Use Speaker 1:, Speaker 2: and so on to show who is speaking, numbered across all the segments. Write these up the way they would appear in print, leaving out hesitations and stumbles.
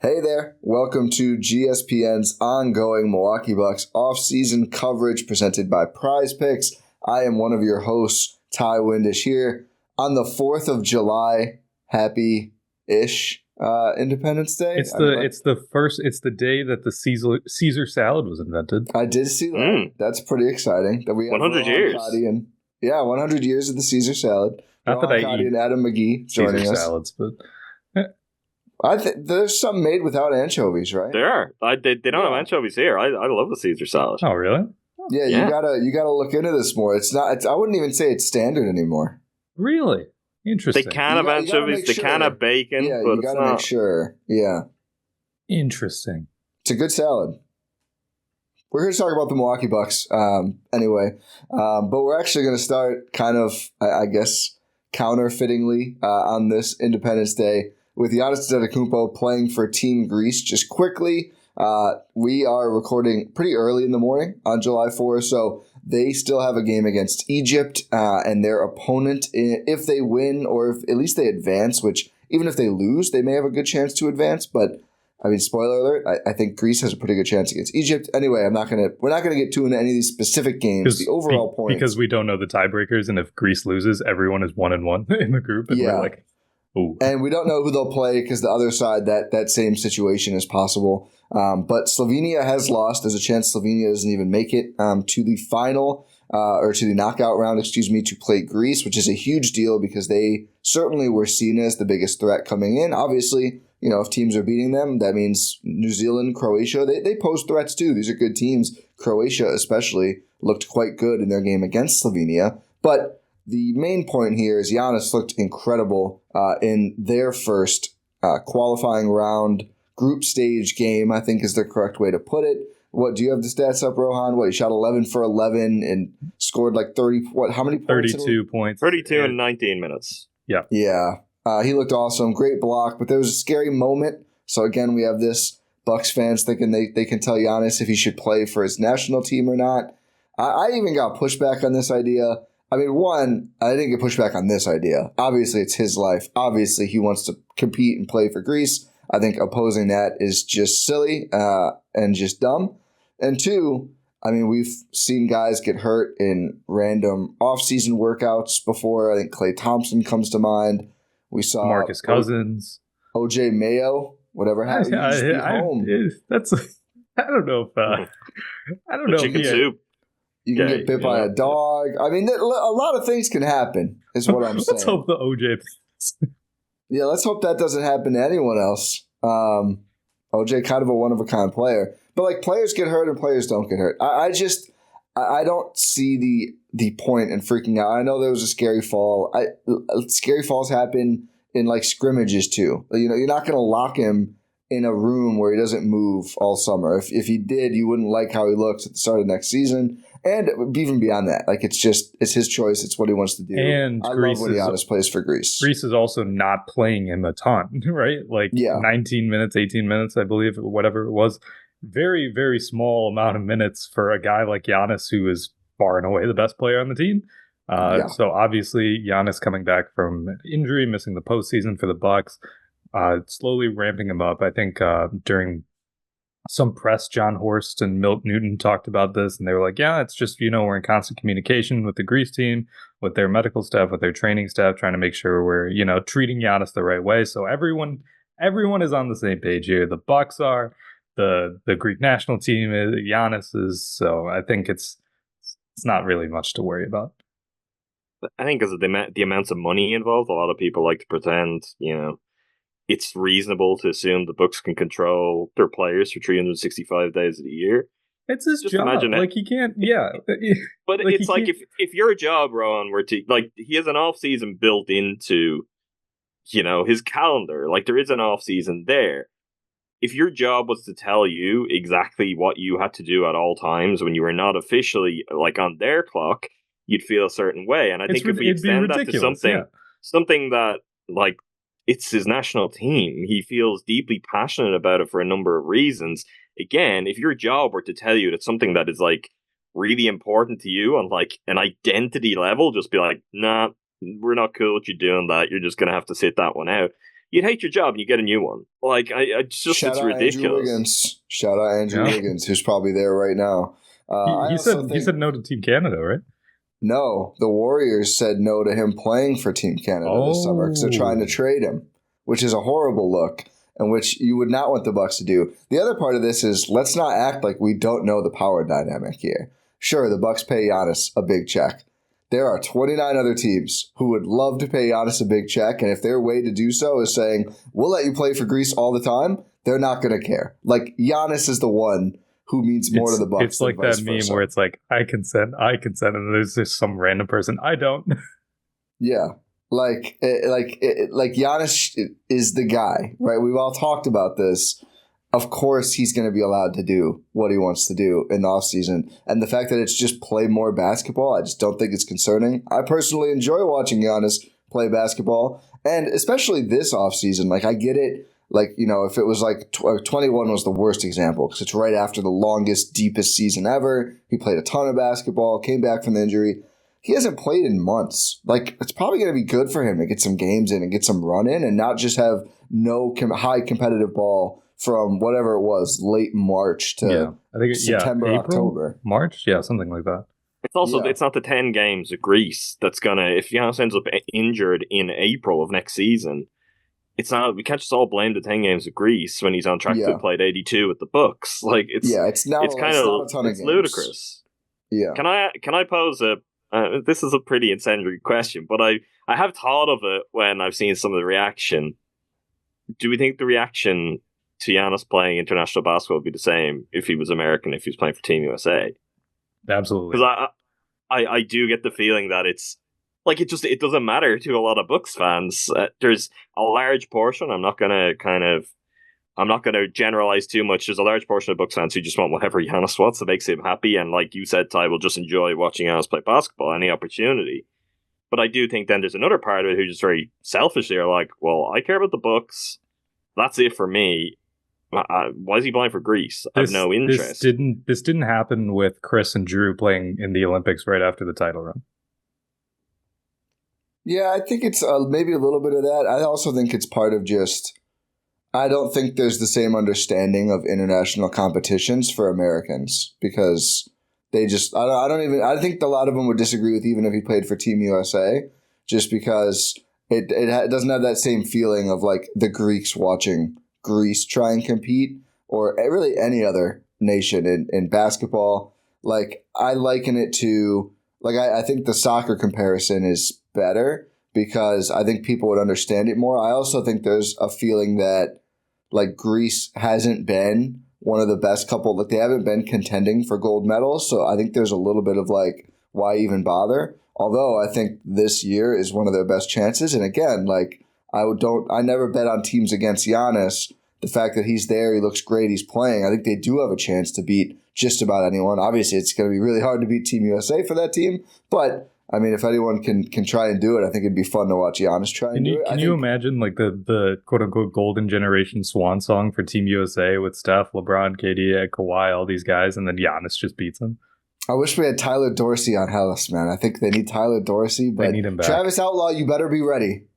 Speaker 1: Hey there, welcome to GSPN's ongoing Milwaukee Bucks off-season coverage presented by Prize Picks. I am one of your hosts, Ty Windisch, here on the 4th of July. Happy-ish Independence Day.
Speaker 2: It's the day that the Caesar salad was invented.
Speaker 1: I did see that. That's pretty exciting. That we have
Speaker 3: 100 years.
Speaker 1: 100 years of the Caesar salad.
Speaker 2: Not
Speaker 1: Rohan
Speaker 2: that I
Speaker 1: Katti
Speaker 2: eat
Speaker 1: and Adam McGee joining
Speaker 2: Caesar
Speaker 1: us.
Speaker 2: salads, but
Speaker 1: There's some made without anchovies, right?
Speaker 3: There are. They don't have anchovies here. I love the Caesar salad.
Speaker 2: oh really?
Speaker 1: Yeah,
Speaker 3: Yeah.
Speaker 1: you gotta look into this more. I wouldn't even say it's standard anymore.
Speaker 2: Really
Speaker 3: They
Speaker 2: interesting.
Speaker 3: can have
Speaker 1: You gotta
Speaker 3: anchovies,
Speaker 1: make
Speaker 3: they
Speaker 1: sure.
Speaker 3: can have bacon,
Speaker 1: Yeah,
Speaker 3: but
Speaker 1: you
Speaker 3: it's
Speaker 1: gotta
Speaker 3: not.
Speaker 1: make sure. Yeah,
Speaker 2: Interesting.
Speaker 1: it's a good salad. We're here to talk about the Milwaukee Bucks anyway, but we're actually going to start kind of, I guess, counterfeitingly on this Independence Day with Giannis Antetokounmpo playing for Team Greece. Just quickly, we are recording pretty early in the morning on July 4th, so they still have a game against Egypt, and their opponent, if they win or if at least they advance, which even if they lose, they may have a good chance to advance, but I mean, spoiler alert, I think Greece has a pretty good chance against Egypt. Anyway, we're not gonna get too into any of these specific games. The overall point,
Speaker 2: because we don't know the tiebreakers, and if Greece loses, everyone is 1-1 in the group, and we're like, ooh.
Speaker 1: And we don't know who they'll play because the other side, that same situation is possible. But Slovenia has lost. There's a chance Slovenia doesn't even make it to the final or to the knockout round, to play Greece, which is a huge deal because they certainly were seen as the biggest threat coming in. Obviously, you know, if teams are beating them, that means New Zealand, Croatia, they pose threats too. These are good teams. Croatia especially looked quite good in their game against Slovenia. But the main point here is Giannis looked incredible in their first qualifying round group stage game, I think is the correct way to put it. What, do you have the stats up, Rohan? What, he shot 11 for 11 and scored like 30, how many points?
Speaker 2: 32 points.
Speaker 3: 32 in 19 minutes.
Speaker 2: Yeah.
Speaker 1: Yeah. He looked awesome. Great block, but there was a scary moment. So again, we have this Bucks fans thinking they can tell Giannis if he should play for his national team or not. I even got pushback on this idea. I mean, one, I didn't get pushback on this idea. Obviously, it's his life. Obviously, he wants to compete and play for Greece. I think opposing that is just silly and just dumb. And two, I mean, we've seen guys get hurt in random offseason workouts before. I think Klay Thompson comes to mind. We saw
Speaker 2: Marcus Cousins,
Speaker 1: OJ Mayo, whatever happened.
Speaker 2: I don't know if I don't know.
Speaker 3: Chicken soup.
Speaker 1: You can get bit by a dog. I mean, a lot of things can happen, is what I'm saying.
Speaker 2: Let's hope the OJ.
Speaker 1: Yeah, let's hope that doesn't happen to anyone else. OJ, kind of a one-of-a-kind player. But, like, players get hurt and players don't get hurt. I don't see the point in freaking out. I know there was a scary fall. Scary falls happen in, like, scrimmages, too. You know, you're not going to lock him in a room where he doesn't move all summer. If he did, you wouldn't like how he looks at the start of next season. And even beyond that, like, it's his choice. It's what he wants to do.
Speaker 2: And
Speaker 1: I
Speaker 2: Greece
Speaker 1: love when Giannis plays for Greece.
Speaker 2: Greece is also not playing him a ton, right? Like 19 minutes, 18 minutes, I believe, whatever it was. Very, very small amount of minutes for a guy like Giannis, who is far and away the best player on the team. So obviously, Giannis coming back from injury, missing the postseason for the Bucks, slowly ramping him up. I think during some press, John Horst and Milt Newton talked about this, and they were like, yeah, it's just, we're in constant communication with the Greece team, with their medical staff, with their training staff, trying to make sure we're, treating Giannis the right way. So everyone is on the same page here. The Bucks are, the Greek national team is, Giannis is, so I think it's not really much to worry about.
Speaker 3: I think because of the amounts of money involved, a lot of people like to pretend, it's reasonable to assume the Bucks can control their players for 365 days of the year.
Speaker 2: It's his job. Like, he can't,
Speaker 3: But like, it's like if your job, Rohan, were to, like, he has an off-season built into, his calendar. Like, there is an off-season there. If your job was to tell you exactly what you had to do at all times when you were not officially, like, on their clock, you'd feel a certain way. And I think if we extend that to something that, like, it's his national team, he feels deeply passionate about it for a number of reasons. Again, if your job were to tell you that something that is, like, really important to you on, like, an identity level, just be like, nah, we're not cool with you doing that. You're just going to have to sit that one out. you'd hate your job and you get a new one. Like, it's ridiculous.
Speaker 1: Shout out Andrew Wiggins, who's probably there right now.
Speaker 2: He said no to Team Canada, right?
Speaker 1: No, the Warriors said no to him playing for Team Canada this summer because they're trying to trade him, which is a horrible look and which you would not want the Bucks to do. The other part of this is let's not act like we don't know the power dynamic here. Sure, the Bucks pay Giannis a big check. There are 29 other teams who would love to pay Giannis a big check, and if their way to do so is saying, we'll let you play for Greece all the time, they're not going to care. Like, Giannis is the one who means more to the Bucks.
Speaker 2: It's like that meme where it's like, I consent, and there's just some random person, I don't.
Speaker 1: Yeah. Like Giannis is the guy, right? We've all talked about this. Of course, he's going to be allowed to do what he wants to do in the offseason. And the fact that it's just play more basketball, I just don't think it's concerning. I personally enjoy watching Giannis play basketball. And especially this offseason, like I get it. Like, you know, if it was like 21 was the worst example because it's right after the longest, deepest season ever. He played a ton of basketball, came back from the injury. He hasn't played in months. Like, it's probably going to be good for him to get some games in and get some run in and not just have no high competitive ball from whatever it was, late March to September,
Speaker 2: April,
Speaker 1: October.
Speaker 2: March? Yeah, something like that.
Speaker 3: It's also, it's not the 10 games of Greece that's going to, if Giannis ends up injured in April of next season, it's not, we can't just all blame the 10 games of Greece when he's on track to have played 82 with the Bucks. Like, it's ludicrous.
Speaker 1: Yeah.
Speaker 3: Can I pose this is a pretty incendiary question, but I have thought of it when I've seen some of the reaction. Do we think the reaction to Giannis playing international basketball would be the same if he was American, if he was playing for Team USA?
Speaker 2: Absolutely.
Speaker 3: Because I do get the feeling that it's like it doesn't matter to a lot of Bucks fans. There's a large portion. I'm not gonna generalize too much. There's a large portion of Bucks fans who just want whatever Giannis wants that makes him happy, and like you said, Ty, will just enjoy watching Giannis play basketball any opportunity. But I do think then there's another part of it who just very selfishly are like, well, I care about the Bucks. That's it for me. Why is he playing for Greece? I have no interest.
Speaker 2: This didn't happen with Chris and Drew playing in the Olympics right after the title run.
Speaker 1: Yeah, I think it's maybe a little bit of that. I also think it's part of just, I don't think there's the same understanding of international competitions for Americans because they just, I think a lot of them would disagree with even if he played for Team USA just because it doesn't have that same feeling of like the Greeks watching Greece try and compete or really any other nation in basketball. Like I liken it to like I think the soccer comparison is better because I think people would understand it more. I also think there's a feeling that like Greece hasn't been one of the best couple, like they haven't been contending for gold medals. So I think there's a little bit of like, why even bother? Although I think this year is one of their best chances. And again, like I never bet on teams against Giannis. The fact that he's there, he looks great, he's playing. I think they do have a chance to beat just about anyone. Obviously, it's going to be really hard to beat Team USA for that team. But, I mean, if anyone can try and do it, I think it'd be fun to watch Giannis try and do it.
Speaker 2: Can you imagine like the quote-unquote golden generation swan song for Team USA with Steph, LeBron, KD, Kawhi, all these guys, and then Giannis just beats them?
Speaker 1: I wish we had Tyler Dorsey on Hellas, man. I think they need Tyler Dorsey, but
Speaker 2: they need him back.
Speaker 1: Travis Outlaw, you better be ready.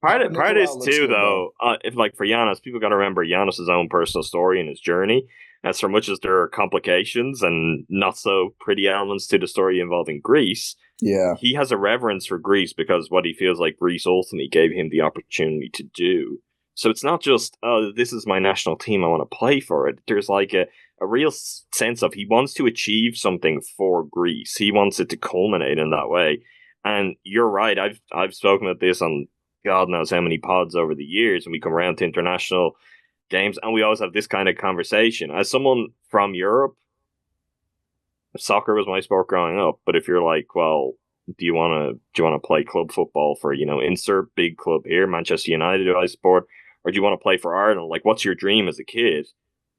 Speaker 3: Part of this too, though, if like for Giannis, people got to remember Giannis' own personal story and his journey. As for much as there are complications and not so pretty elements to the story involving Greece, he has a reverence for Greece because what he feels like Greece ultimately gave him the opportunity to do. So it's not just, oh, this is my national team, I want to play for it. There's like a real sense of he wants to achieve something for Greece. He wants it to culminate in that way. And you're right. I've spoken about this on God knows how many pods over the years, and we come around to international games, and we always have this kind of conversation. As someone from Europe, soccer was my sport growing up. But if you're like, well, do you want to play club football for insert big club here, Manchester United, I support, or do you want to play for Ireland? Like, what's your dream as a kid?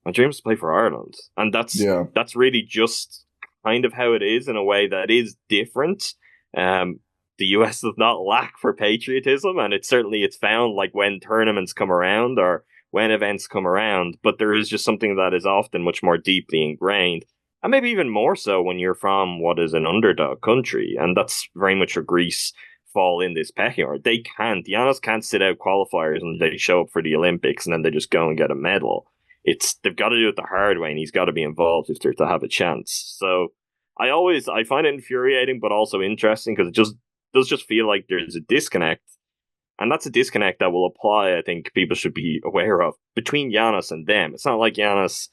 Speaker 3: My dream is to play for Ireland, and that's really just kind of how it is in a way that is different. The US does not lack for patriotism, and it's found like when tournaments come around or when events come around, but there is just something that is often much more deeply ingrained, and maybe even more so when you're from what is an underdog country, and that's very much for Greece fall in this pecking order. They can't. Giannis can't sit out qualifiers and they show up for the Olympics and then they just go and get a medal. They've got to do it the hard way, and he's got to be involved if they're to have a chance. So I find it infuriating, but also interesting because it does just feel like there's a disconnect. And that's a disconnect that will apply, I think people should be aware of, between Giannis and them. It's not like Giannis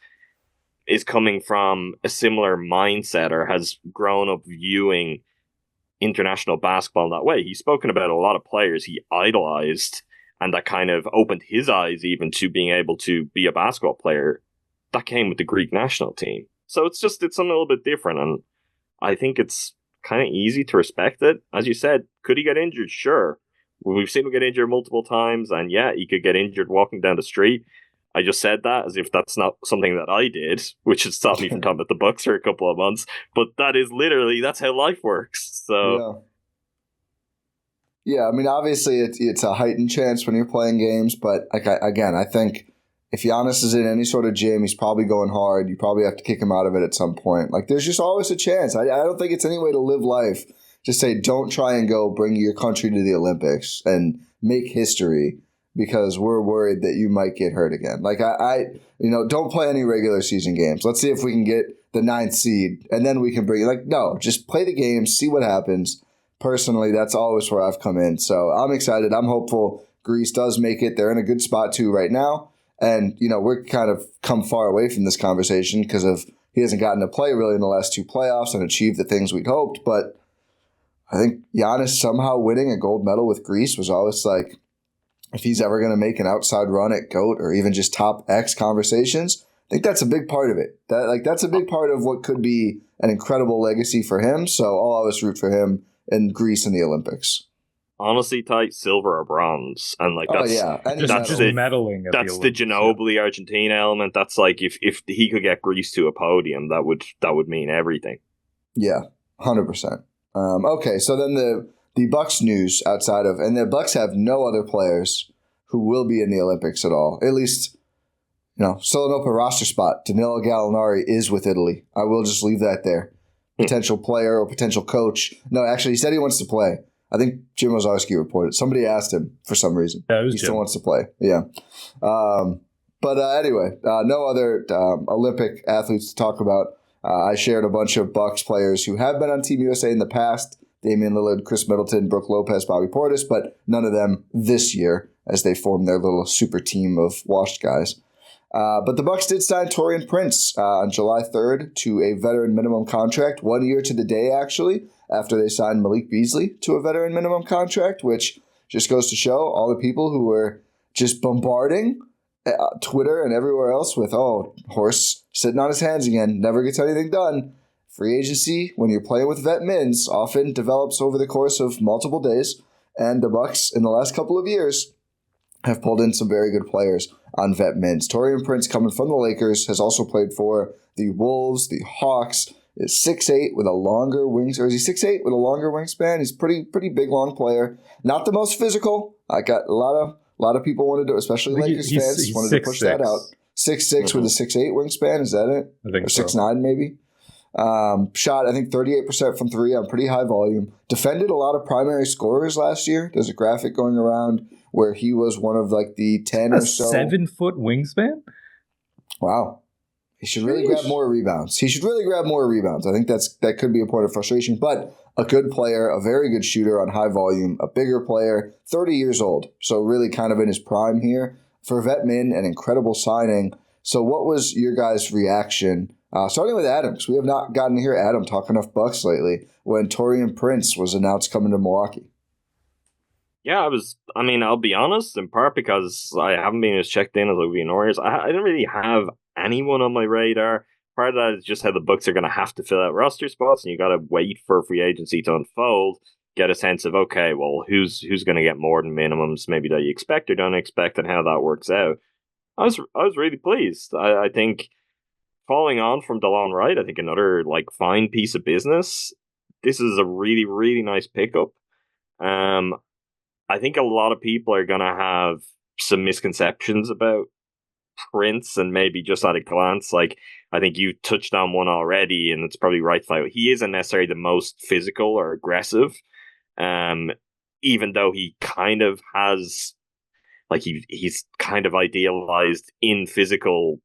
Speaker 3: is coming from a similar mindset or has grown up viewing international basketball in that way. He's spoken about a lot of players he idolized and that kind of opened his eyes even to being able to be a basketball player that came with the Greek national team. So it's something a little bit different, and I think it's kind of easy to respect it. As you said, could he get injured? Sure. We've seen him get injured multiple times, and yeah, he could get injured walking down the street. I just said that as if that's not something that I did, which has stopped me from talking about the Bucks for a couple of months. But that's how life works. So,
Speaker 1: yeah. I mean, obviously, it's a heightened chance when you're playing games. But again, I think if Giannis is in any sort of gym, he's probably going hard. You probably have to kick him out of it at some point. Like, there's just always a chance. I don't think it's any way to live life. Just say, don't try and go bring your country to the Olympics and make history because we're worried that you might get hurt again. Like, don't play any regular season games. Let's see if we can get the 9th seed, and then we can bring it. Like, no, just play the games, see what happens. Personally, that's always where I've come in. So I'm excited. I'm hopeful Greece does make it. They're in a good spot, too, right now. And, we're kind of come far away from this conversation because he hasn't gotten to play really in the last 2 playoffs and achieve the things we'd hoped. But I think Giannis somehow winning a gold medal with Greece was always like, if he's ever going to make an outside run at GOAT or even just top X conversations, I think that's a big part of it. That's a big part of what could be an incredible legacy for him. So I'll always root for him in Greece in the Olympics.
Speaker 3: Honestly, tight silver or bronze, and
Speaker 2: that's the medaling.
Speaker 3: That's the Ginobili Argentina element. That's like if he could get Greece to a podium, that would mean everything.
Speaker 1: Yeah, 100%. Okay, so then the Bucks news outside of, and the Bucks have no other players who will be in the Olympics at all. At least, still an open roster spot. Danilo Gallinari is with Italy. I will just leave that there. Potential player or potential coach. No, actually, he said he wants to play. I think Jim Ozarski reported. Somebody asked him for some reason.
Speaker 2: Yeah, it was
Speaker 1: he
Speaker 2: Jim.
Speaker 1: Still wants to play. Yeah. Anyway, no other Olympic athletes to talk about. I shared a bunch of Bucks players who have been on Team USA in the past. Damian Lillard, Chris Middleton, Brook Lopez, Bobby Portis, but none of them this year as they form their little super team of washed guys. But the Bucks did sign Taurean Prince on July 3rd to a veteran minimum contract, 1 year to the day, actually, after they signed Malik Beasley to a veteran minimum contract, which just goes to show all the people who were just bombarding Twitter and everywhere else with, Horse sitting on his hands again, never gets anything done. Free agency, when you're playing with vet mins, often develops over the course of multiple days, and the Bucks in the last couple of years have pulled in some very good players on vet mins. Taurean Prince, coming from the Lakers, has also played for the Wolves, the Hawks, is 6'8" with a longer wingspan. Or is he 6'8" with a longer wingspan? He's pretty big, long player. Not the most physical. I got a lot of people wanted to, especially Lakers fans, wanted to push that out. 6'6" with a 6'8" wingspan. Is that it?
Speaker 2: I think
Speaker 1: or
Speaker 2: so.
Speaker 1: 6'9" maybe. Shot, I think, 38% from 3 on pretty high volume. Defended a lot of primary scorers last year. There's a graphic going around where he was one of like the 10 or so.
Speaker 2: 7-foot wingspan?
Speaker 1: Wow. He should really grab more rebounds. I think that could be a point of frustration, but a good player, a very good shooter on high volume, a bigger player, 30 years old. So really kind of in his prime here. For vet min, an incredible signing. So what was your guys' reaction? Starting with Adam, because we have not gotten to hear Adam talk enough Bucks lately, when Taurean Prince was announced coming to Milwaukee.
Speaker 3: Yeah, I'll be honest, in part because I haven't been as checked in as I've been Warriors. I didn't really have anyone on my radar. Part of that is just how the Bucks are going to have to fill out roster spots, and you got to wait for free agency to unfold, get a sense of, okay, well, who's going to get more than minimums maybe that you expect or don't expect, and how that works out. I was really pleased. I think following on from Delon Wright, I think another fine piece of business. This is a really, really nice pickup. I think a lot of people are going to have some misconceptions about Prince, and maybe just at a glance, I think you touched on one already, and it's probably right. He isn't necessarily the most physical or aggressive. even though he kind of has, like, he's kind of idealized in a physical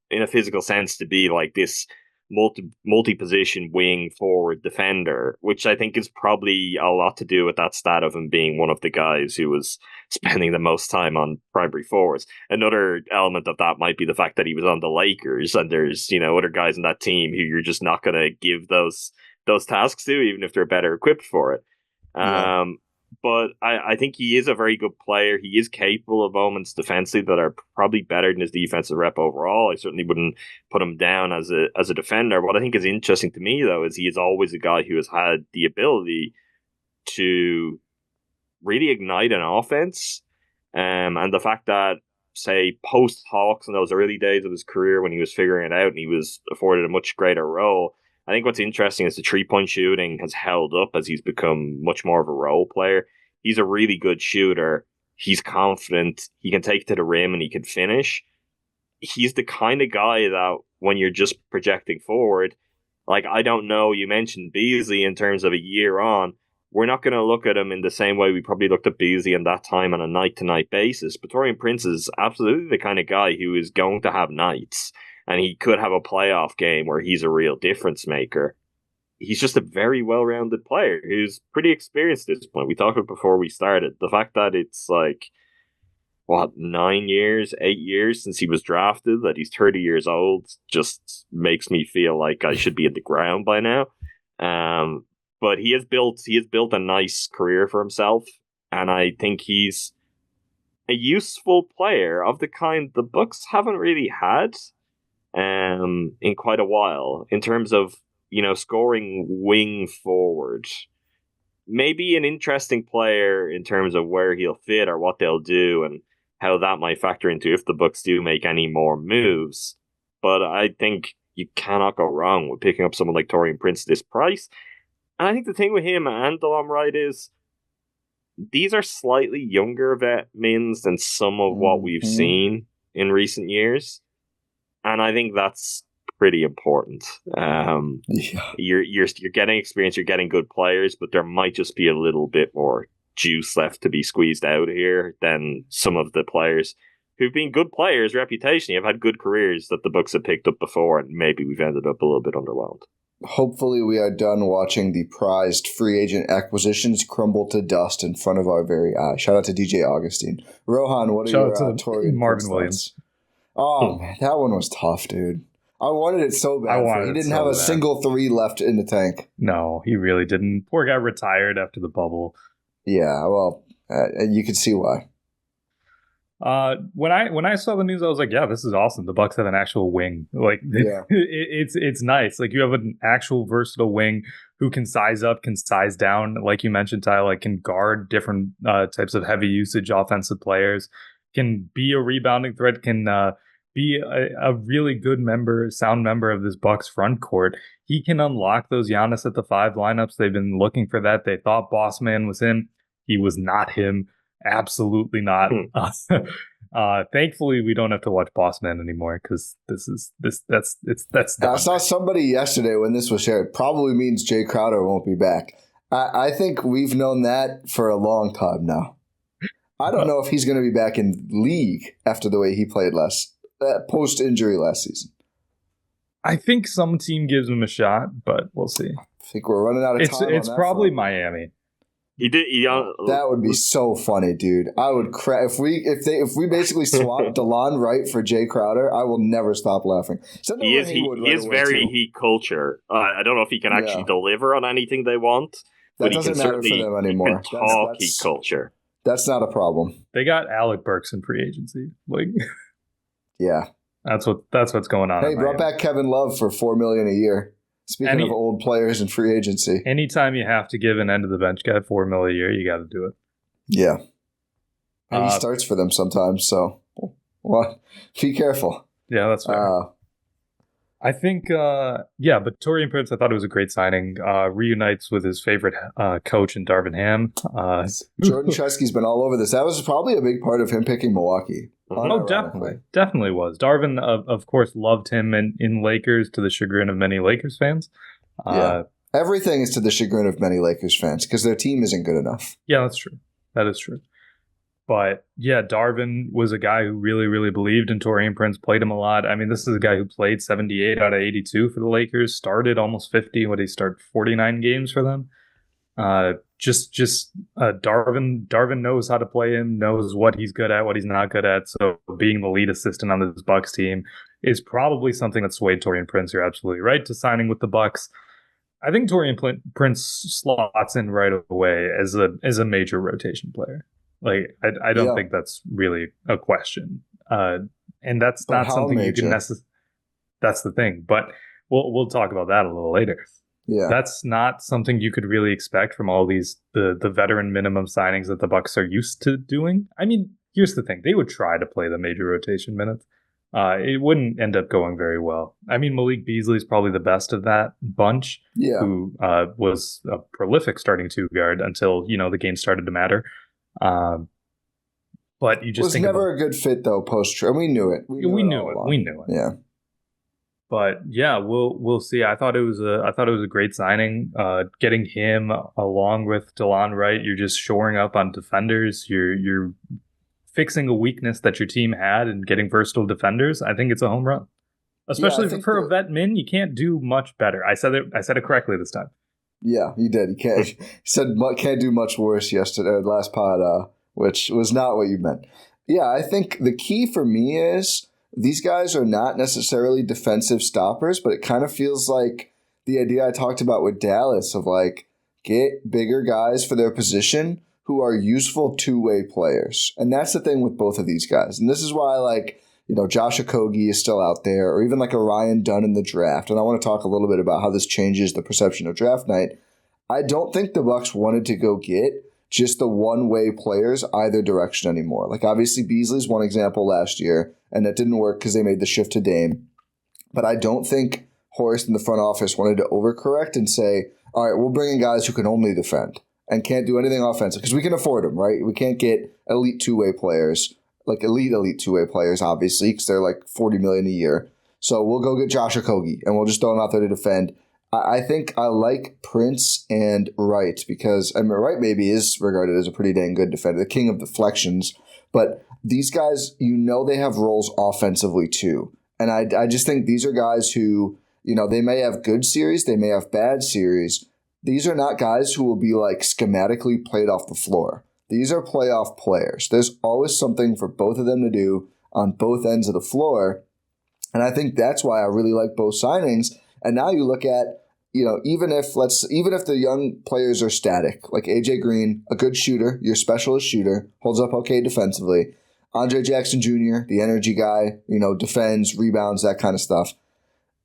Speaker 3: sense to be like this multi-position wing forward defender, which I think is probably a lot to do with that stat of him being one of the guys who was spending the most time on primary forwards. Another element of that might be the fact that he was on the Lakers, and there's, you know, other guys in that team who you're just not going to give those tasks to, even if they're better equipped for it.
Speaker 1: Yeah.
Speaker 3: But I think he is a very good player. He is capable of moments defensively that are probably better than his defensive rep overall. I certainly wouldn't put him down as a defender. What I think is interesting to me, though, is he is always a guy who has had the ability to really ignite an offense. And the fact that, say, post-Hawks in those early days of his career when he was figuring it out and he was afforded a much greater role, I think what's interesting is the 3-point shooting has held up as he's become much more of a role player. He's a really good shooter. He's confident. He can take it to the rim and he can finish. He's the kind of guy that when you're just projecting forward, like, I don't know, you mentioned Beasley in terms of a year on. We're not going to look at him in the same way we probably looked at Beasley in that time on a night-to-night basis. But Taurean Prince is absolutely the kind of guy who is going to have nights. And he could have a playoff game where he's a real difference maker. He's just a very well-rounded player who's pretty experienced at this point. We talked about before we started. The fact that it's like, 8 years since he was drafted, that he's 30 years old, just makes me feel like I should be in the ground by now. But he has built a nice career for himself. And I think he's a useful player of the kind the Bucks haven't really had in quite a while, in terms of, you know, scoring wing forward. Maybe an interesting player in terms of where he'll fit or what they'll do and how that might factor into if the Bucks do make any more moves. But I think you cannot go wrong with picking up someone like Taurean Prince at this price. And I think the thing with him and Delon Wright is these are slightly younger vet mins than some of what we've seen in recent years. And I think that's pretty important. You're getting experience, you're getting good players, but there might just be a little bit more juice left to be squeezed out here than some of the players who've been good players reputationally, have had good careers that the Bucks have picked up before, and maybe we've ended up a little bit underwhelmed.
Speaker 1: Hopefully we are done watching the prized free agent acquisitions crumble to dust in front of our very eyes. Shout out to DJ Augustine. Rohan, what are your Taurean
Speaker 2: Marvin Williams?
Speaker 1: Oh, man, that one was tough, dude. I wanted it so bad. He didn't have a single 3 left in the tank.
Speaker 2: No, he really didn't. Poor guy retired after the bubble.
Speaker 1: Yeah, well, you could see why.
Speaker 2: When I saw the news, I was like, yeah, this is awesome. The Bucks have an actual wing. Like, yeah. It's nice. Like, you have an actual versatile wing who can size up, can size down. Like you mentioned, Ty, like, can guard different types of heavy usage offensive players, can be a rebounding threat, can be a really good sound member of this Bucks front court. He can unlock those Giannis at the 5 lineups. They've been looking for that. They thought Boss Man was him. He was not him. Absolutely not. Thankfully, we don't have to watch Boss Man anymore, because that's
Speaker 1: I saw somebody yesterday when this was shared. Probably means Jay Crowder won't be back. I think we've known that for a long time now. I don't know if he's going to be back in league after the way he played post-injury last season.
Speaker 2: I think some team gives him a shot, but we'll see.
Speaker 1: I think we're running out of time.
Speaker 2: It's probably Miami.
Speaker 3: He did.
Speaker 1: That would be so funny, dude. I would crack if we basically swapped Delon Wright for Jay Crowder. I will never stop laughing.
Speaker 3: He is very Heat culture. I don't know if he can actually deliver on anything they want.
Speaker 1: That doesn't matter for them anymore.
Speaker 3: Talk Heat culture.
Speaker 1: That's not a problem.
Speaker 2: They got Alec Burks in free agency. Like,
Speaker 1: yeah,
Speaker 2: that's what's going on.
Speaker 1: Hey, brought back Kevin Love for $4 million a year. Speaking of old players in free agency,
Speaker 2: anytime you have to give an end of the bench guy $4 million a year, you got to do it.
Speaker 1: Yeah, and he starts for them sometimes. So, be careful.
Speaker 2: Yeah, that's fair. I think, but Taurean Prince, I thought it was a great signing. Reunites with his favorite coach in Darvin Ham.
Speaker 1: Jordan Chesky's been all over this. That was probably a big part of him picking Milwaukee.
Speaker 2: Oh, definitely was. Darvin, of course, loved him in Lakers, to the chagrin of many Lakers fans.
Speaker 1: Everything is to the chagrin of many Lakers fans because their team isn't good enough.
Speaker 2: Yeah, that's true. That is true. But yeah, Darvin was a guy who really, really believed in Taurean Prince, played him a lot. I mean, this is a guy who played 78 out of 82 for the Lakers, started almost 50. What did he start? 49 games for them. Darvin knows how to play him, knows what he's good at, what he's not good at. So being the lead assistant on this Bucks team is probably something that swayed Taurean Prince. You're absolutely right to signing with the Bucks. I think Taurean Prince slots in right away as a major rotation player. Like, I don't think that's really a question. And that's not something you can necessarily... That's the thing. But we'll talk about that a little later.
Speaker 1: Yeah.
Speaker 2: That's not something you could really expect from all these the veteran minimum signings that the Bucks are used to doing. I mean, here's the thing. They would try to play the major rotation minutes. It wouldn't end up going very well. I mean, Malik Beasley is probably the best of that bunch, who was a prolific starting two guard until, the game started to matter. But you just
Speaker 1: was never a good fit though post. We knew it.
Speaker 2: We knew it.
Speaker 1: Yeah.
Speaker 2: But yeah, we'll see. I thought it was a great signing. Getting him along with Delon Wright, you're just shoring up on defenders. You're fixing a weakness that your team had and getting versatile defenders. I think it's a home run, especially for a vet min. You can't do much better. I said it correctly this time.
Speaker 1: Yeah, you did. You can't do much worse yesterday, last pod, which was not what you meant. Yeah, I think the key for me is these guys are not necessarily defensive stoppers, but it kind of feels like the idea I talked about with Dallas of like get bigger guys for their position who are useful two-way players. And that's the thing with both of these guys. And this is why Josh Okogie is still out there, or even like a Ryan Dunn in the draft. And I want to talk a little bit about how this changes the perception of draft night. I don't think the Bucks wanted to go get just the one-way players either direction anymore. Like obviously Beasley's one example last year, and that didn't work because they made the shift to Dame. But I don't think Horst in the front office wanted to overcorrect and say, all right, we'll bring in guys who can only defend and can't do anything offensive because we can afford them, right? We can't get elite two-way players, like elite two-way players, obviously, because they're like $40 million a year. So we'll go get Josh Okogie, and we'll just throw him out there to defend. I think I like Prince and Wright because Wright maybe is regarded as a pretty dang good defender, the king of deflections. But these guys, they have roles offensively too. And I just think these are guys who, they may have good series, they may have bad series. These are not guys who will be like schematically played off the floor. These are playoff players. There's always something for both of them to do on both ends of the floor. And I think that's why I really like both signings. And now you look at, even if the young players are static, like AJ Green, a good shooter, your specialist shooter, holds up okay defensively. Andre Jackson Jr., the energy guy, defends, rebounds, that kind of stuff.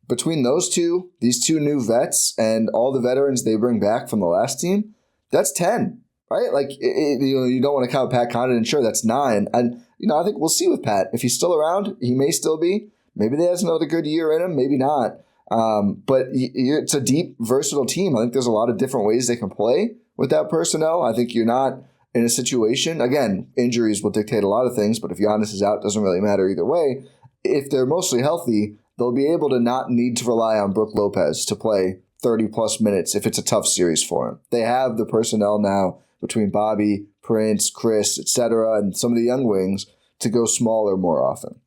Speaker 1: Between those two, these two new vets, and all the veterans they bring back from the last team, that's 10, right? Like, you don't want to count Pat Connaughton, sure, that's 9. And, I think we'll see with Pat. If he's still around, he may still be. Maybe he has another good year in him, maybe not. But it's a deep, versatile team. I think there's a lot of different ways they can play with that personnel. I think you're not in a situation, again, injuries will dictate a lot of things, but if Giannis is out, it doesn't really matter either way. If they're mostly healthy, they'll be able to not need to rely on Brook Lopez to play 30-plus minutes if it's a tough series for him. They have the personnel now between Bobby, Prince, Chris, etc., and some of the young wings to go smaller more often.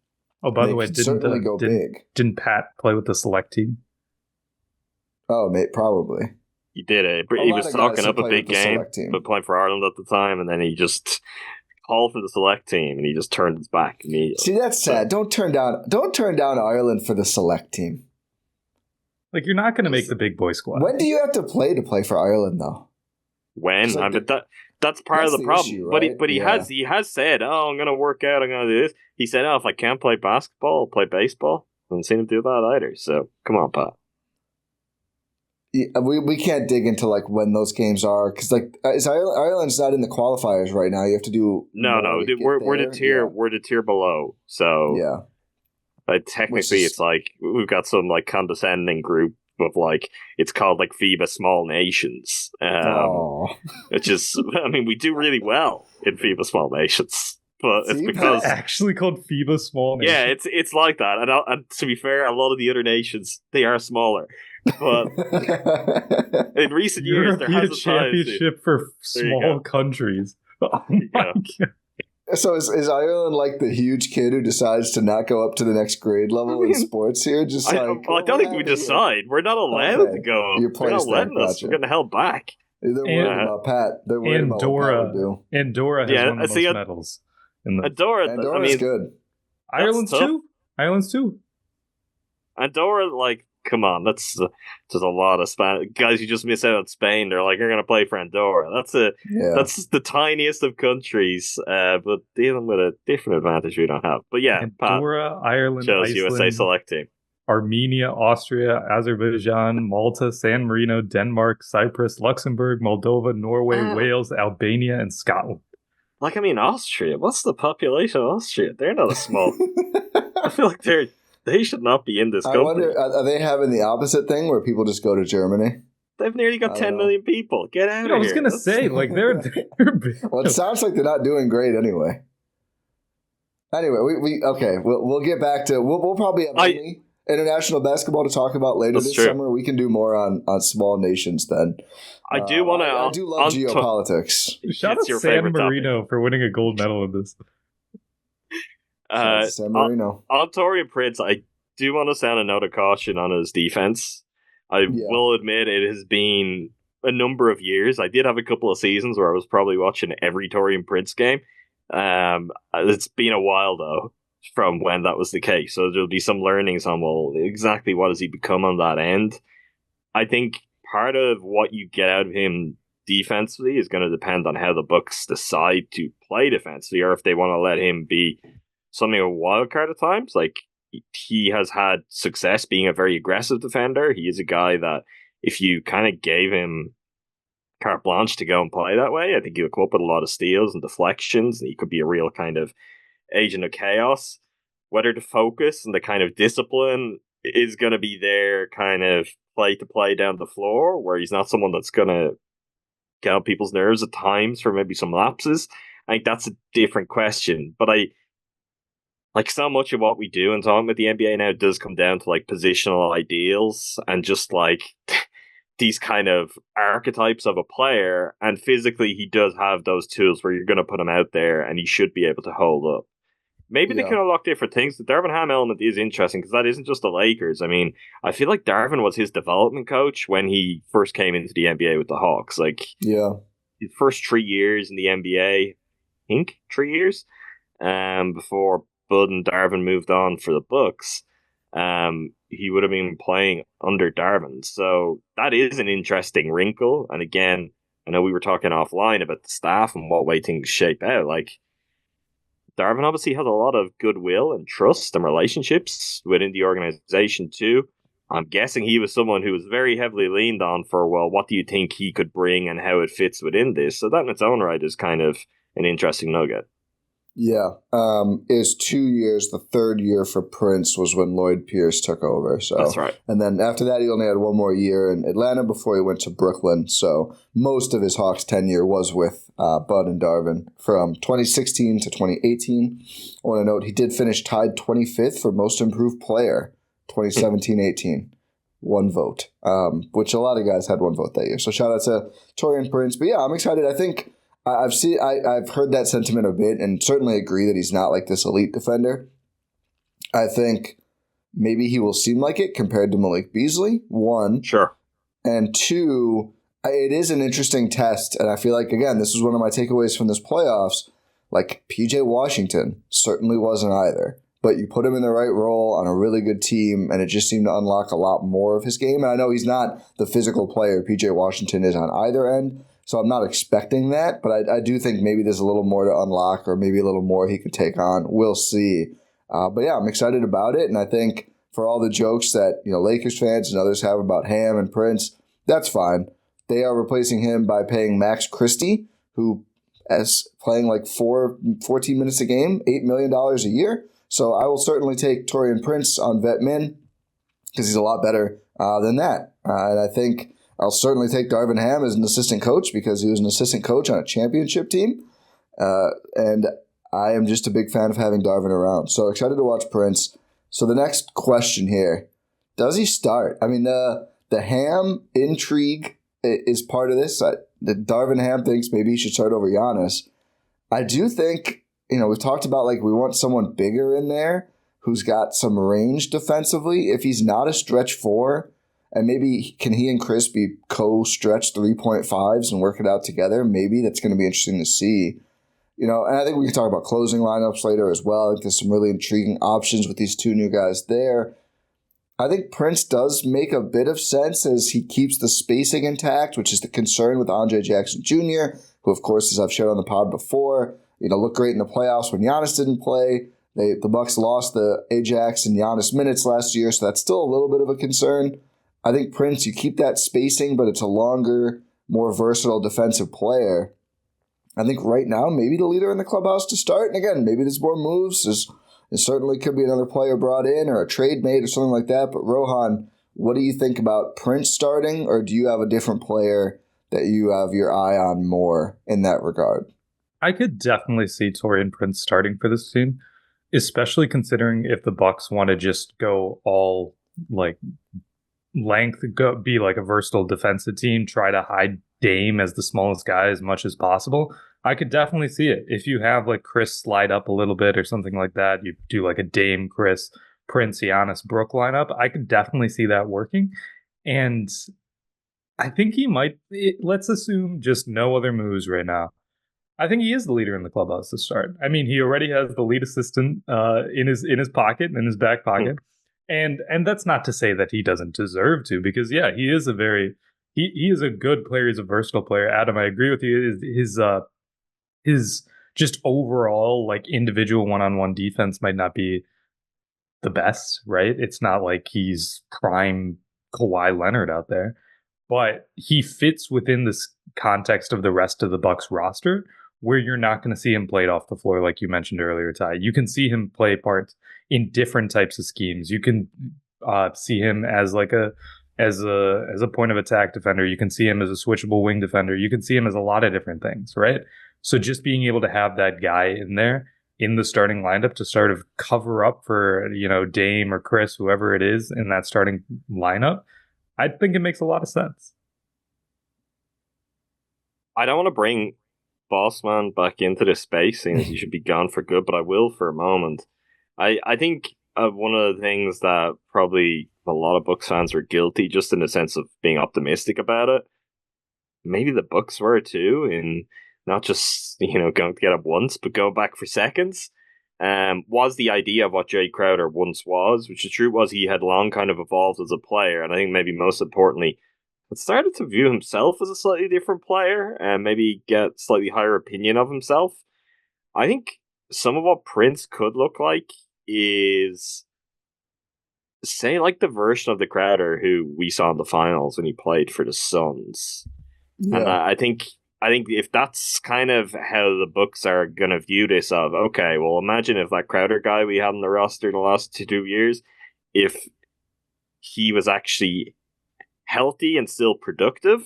Speaker 2: Oh, by the way, didn't Pat play with the select team?
Speaker 1: Oh, mate, probably.
Speaker 3: He did it. He was talking up a big game, but playing for Ireland at the time, and then he just called for the select team, and he just turned his back immediately.
Speaker 1: See, that's sad. Don't turn down Ireland for the select team.
Speaker 2: Like, you're not going to make the big boy squad.
Speaker 1: When do you have to play for Ireland, though?
Speaker 3: When? That's part of the problem. Issue, right? But he has said, "Oh, I'm going to work out. I'm going to do this." He said, "Oh, if I can't play basketball, I'll play baseball." I haven't seen him do that either. So come on, Pat.
Speaker 1: Yeah, we can't dig into like when those games are because Ireland's not in the qualifiers right now. You have to do
Speaker 3: no. We're the tier below. So yeah, technically it's like we've got some like condescending group of like it's called like FIBA Small Nations. It's just we do really well in FIBA Small Nations. But it's because
Speaker 2: it's actually called FIBA Small Nations.
Speaker 3: Yeah, it's like that. And to be fair, a lot of the other nations they are smaller. But in recent years, there has a
Speaker 2: championship for small countries. Oh my God.
Speaker 1: So is Ireland like the huge kid who decides to not go up to the next grade level in sports here?
Speaker 3: I don't think we decide. We're not allowed to go.
Speaker 1: You're
Speaker 3: They're not letting us. We're getting held back.
Speaker 1: They're worried about Pat. They're worried about what Pat would do.
Speaker 2: Andorra has won the most medals.
Speaker 1: Andorra's good.
Speaker 2: Ireland's too.
Speaker 3: Andorra, like, come on, that's just a lot of Spanish guys. You just miss out on Spain. They're like, you're going to play for Andorra. That's the tiniest of countries, but dealing with a different advantage we don't have. But yeah,
Speaker 2: Andorra, Ireland,
Speaker 3: chose
Speaker 2: Iceland,
Speaker 3: USA select team.
Speaker 2: Armenia, Austria, Azerbaijan, Malta, San Marino, Denmark, Cyprus, Luxembourg, Moldova, Norway, Wales, Albania, and Scotland.
Speaker 3: Like, I mean, Austria. What's the population of Austria? They're not a small. I feel like they should not be in this country.
Speaker 1: I wonder, are they having the opposite thing where people just go to Germany?
Speaker 3: They've nearly got 10 million people. Get out of here.
Speaker 2: I was going to say, like, they're
Speaker 1: well, it sounds like they're not doing great anyway. Anyway, we'll get back to, we'll probably have international basketball to talk about later this summer. We can do more on small nations then.
Speaker 3: I do want to.
Speaker 1: I do love geopolitics.
Speaker 2: Shout out San Marino for winning a gold medal in this.
Speaker 1: San Marino.
Speaker 3: On Taurean Prince, I do want to sound a note of caution on his defense. I will admit it has been a number of years. I did have a couple of seasons where I was probably watching every Taurean Prince game. It's been a while though from when that was the case, so there'll be some learnings on exactly what has he become on that end. I think part of what you get out of him defensively is going to depend on how the Bucks decide to play defensively, or if they want to let him be something of a wild card at times. Like, he has had success being a very aggressive defender. He is a guy that if you kind of gave him carte blanche to go and play that way, I think he would come up with a lot of steals and deflections, and he could be a real kind of agent of chaos. Whether the focus and the kind of discipline is going to be there kind of play to play down the floor, where he's not someone that's going to get on people's nerves at times for maybe some lapses, I think that's a different question. But like, so much of what we do and talking about the NBA now does come down to like positional ideals and just like these kind of archetypes of a player. And physically, he does have those tools where you're going to put him out there and he should be able to hold up. Maybe they can unlock different things. The Darvin Ham element is interesting because that isn't just the Lakers. I mean, I feel like Darvin was his development coach when he first came into the NBA with the Hawks. Like, his first 3 years in the NBA, I think 3 years, before Bud and Darvin moved on for the Bucks, he would have been playing under Darvin. So that is an interesting wrinkle. And again, I know we were talking offline about the staff and what way things shape out. Like, Darvin obviously has a lot of goodwill and trust and relationships within the organization too. I'm guessing he was someone who was very heavily leaned on for, well, what do you think he could bring and how it fits within this? So that in its own right is kind of an interesting nugget.
Speaker 1: Yeah. Is 2 years. The third year for Prince was when Lloyd Pierce took over. So
Speaker 3: that's right.
Speaker 1: And then after that, he only had one more year in Atlanta before he went to Brooklyn. So most of his Hawks tenure was with Bud and Darvin from 2016 to 2018. I want to note he did finish tied 25th for most improved player, 2017-18. One vote, which a lot of guys had one vote that year. So shout out to Taurean Prince. But yeah, I'm excited. I think I've heard that sentiment a bit and certainly agree that he's not like this elite defender. I think maybe he will seem like it compared to Malik Beasley, one.
Speaker 3: Sure.
Speaker 1: And two, it is an interesting test. And I feel like, again, this is one of my takeaways from this playoffs. Like, PJ Washington certainly wasn't either. But you put him in the right role on a really good team, and it just seemed to unlock a lot more of his game. And I know he's not the physical player PJ Washington is on either end, so I'm not expecting that, but I do think maybe there's a little more to unlock or maybe a little more he could take on. We'll see. But yeah, I'm excited about it, and I think for all the jokes that Lakers fans and others have about Ham and Prince, that's fine. They are replacing him by paying Max Christie, who is playing like 14 minutes a game, $8 million a year. So I will certainly take Taurean Prince on vet min because he's a lot better than that. And I think I'll certainly take Darvin Ham as an assistant coach because he was an assistant coach on a championship team. And I am just a big fan of having Darvin around. So excited to watch Prince. So the next question here, does he start? I mean, the Ham intrigue is part of this. Darvin Ham thinks maybe he should start over Giannis. I do think, we've talked about we want someone bigger in there who's got some range defensively. If he's not a stretch 4, and maybe can he and Chris be co-stretch 3.5s and work it out together? Maybe that's going to be interesting to see. And I think we can talk about closing lineups later as well. I think there's some really intriguing options with these 2 new guys there. I think Prince does make a bit of sense as he keeps the spacing intact, which is the concern with Andre Jackson Jr., who, of course, as I've shared on the pod before, looked great in the playoffs when Giannis didn't play. The Bucks lost the Ajax and Giannis minutes last year, so that's still a little bit of a concern. I think Prince, you keep that spacing, but it's a longer, more versatile defensive player. I think right now, maybe the leader in the clubhouse to start. And again, maybe there's more moves. There certainly could be another player brought in or a trade made or something like that. But Rohan, what do you think about Prince starting, or do you have a different player that you have your eye on more in that regard?
Speaker 2: I could definitely see Taurean Prince starting for this team, especially considering if the Bucks want to just go all length, be a versatile defensive team, try to hide Dame as the smallest guy as much as possible. I could definitely see it. If you have Chris slide up a little bit or something like that, you do a Dame, Chris, Prince, Giannis, Brook lineup. I could definitely see that working. And I think he might, let's assume just no other moves right now. I think he is the leader in the clubhouse to start. I mean, he already has the lead assistant in his pocket, in his back pocket. And that's not to say that he doesn't deserve to, because he is he is a good player. He's a versatile player. Adam, I agree with you. His just overall individual one-on-one defense might not be the best, right? It's not like he's prime Kawhi Leonard out there, but he fits within this context of the rest of the Bucks roster, where you're not going to see him played off the floor, like you mentioned earlier, Ty. You can see him play parts in different types of schemes. You can see him as a point of attack defender. You can see him as a switchable wing defender. You can see him as a lot of different things, right? So just being able to have that guy in there in the starting lineup to sort of cover up for Dame or Chris, whoever it is in that starting lineup, I think it makes a lot of sense.
Speaker 3: I don't want to bring Bossman back into this space, seeing as he should be gone for good, but I will for a moment. I think one of the things that probably a lot of Bucks fans were guilty, just in the sense of being optimistic about it, maybe the Bucks were too, in not just going to get up once, but go back for seconds, was the idea of what Jay Crowder once was, which the truth was he had long kind of evolved as a player, and I think maybe most importantly, had started to view himself as a slightly different player and maybe get slightly higher opinion of himself. I think some of what Prince could look like is, say, the version of the Crowder who we saw in the finals when he played for the Suns. Yeah. And I think if that's kind of how the Bucks are going to view this of, okay, well, imagine if that Crowder guy we had on the roster the last 2 years, if he was actually healthy and still productive,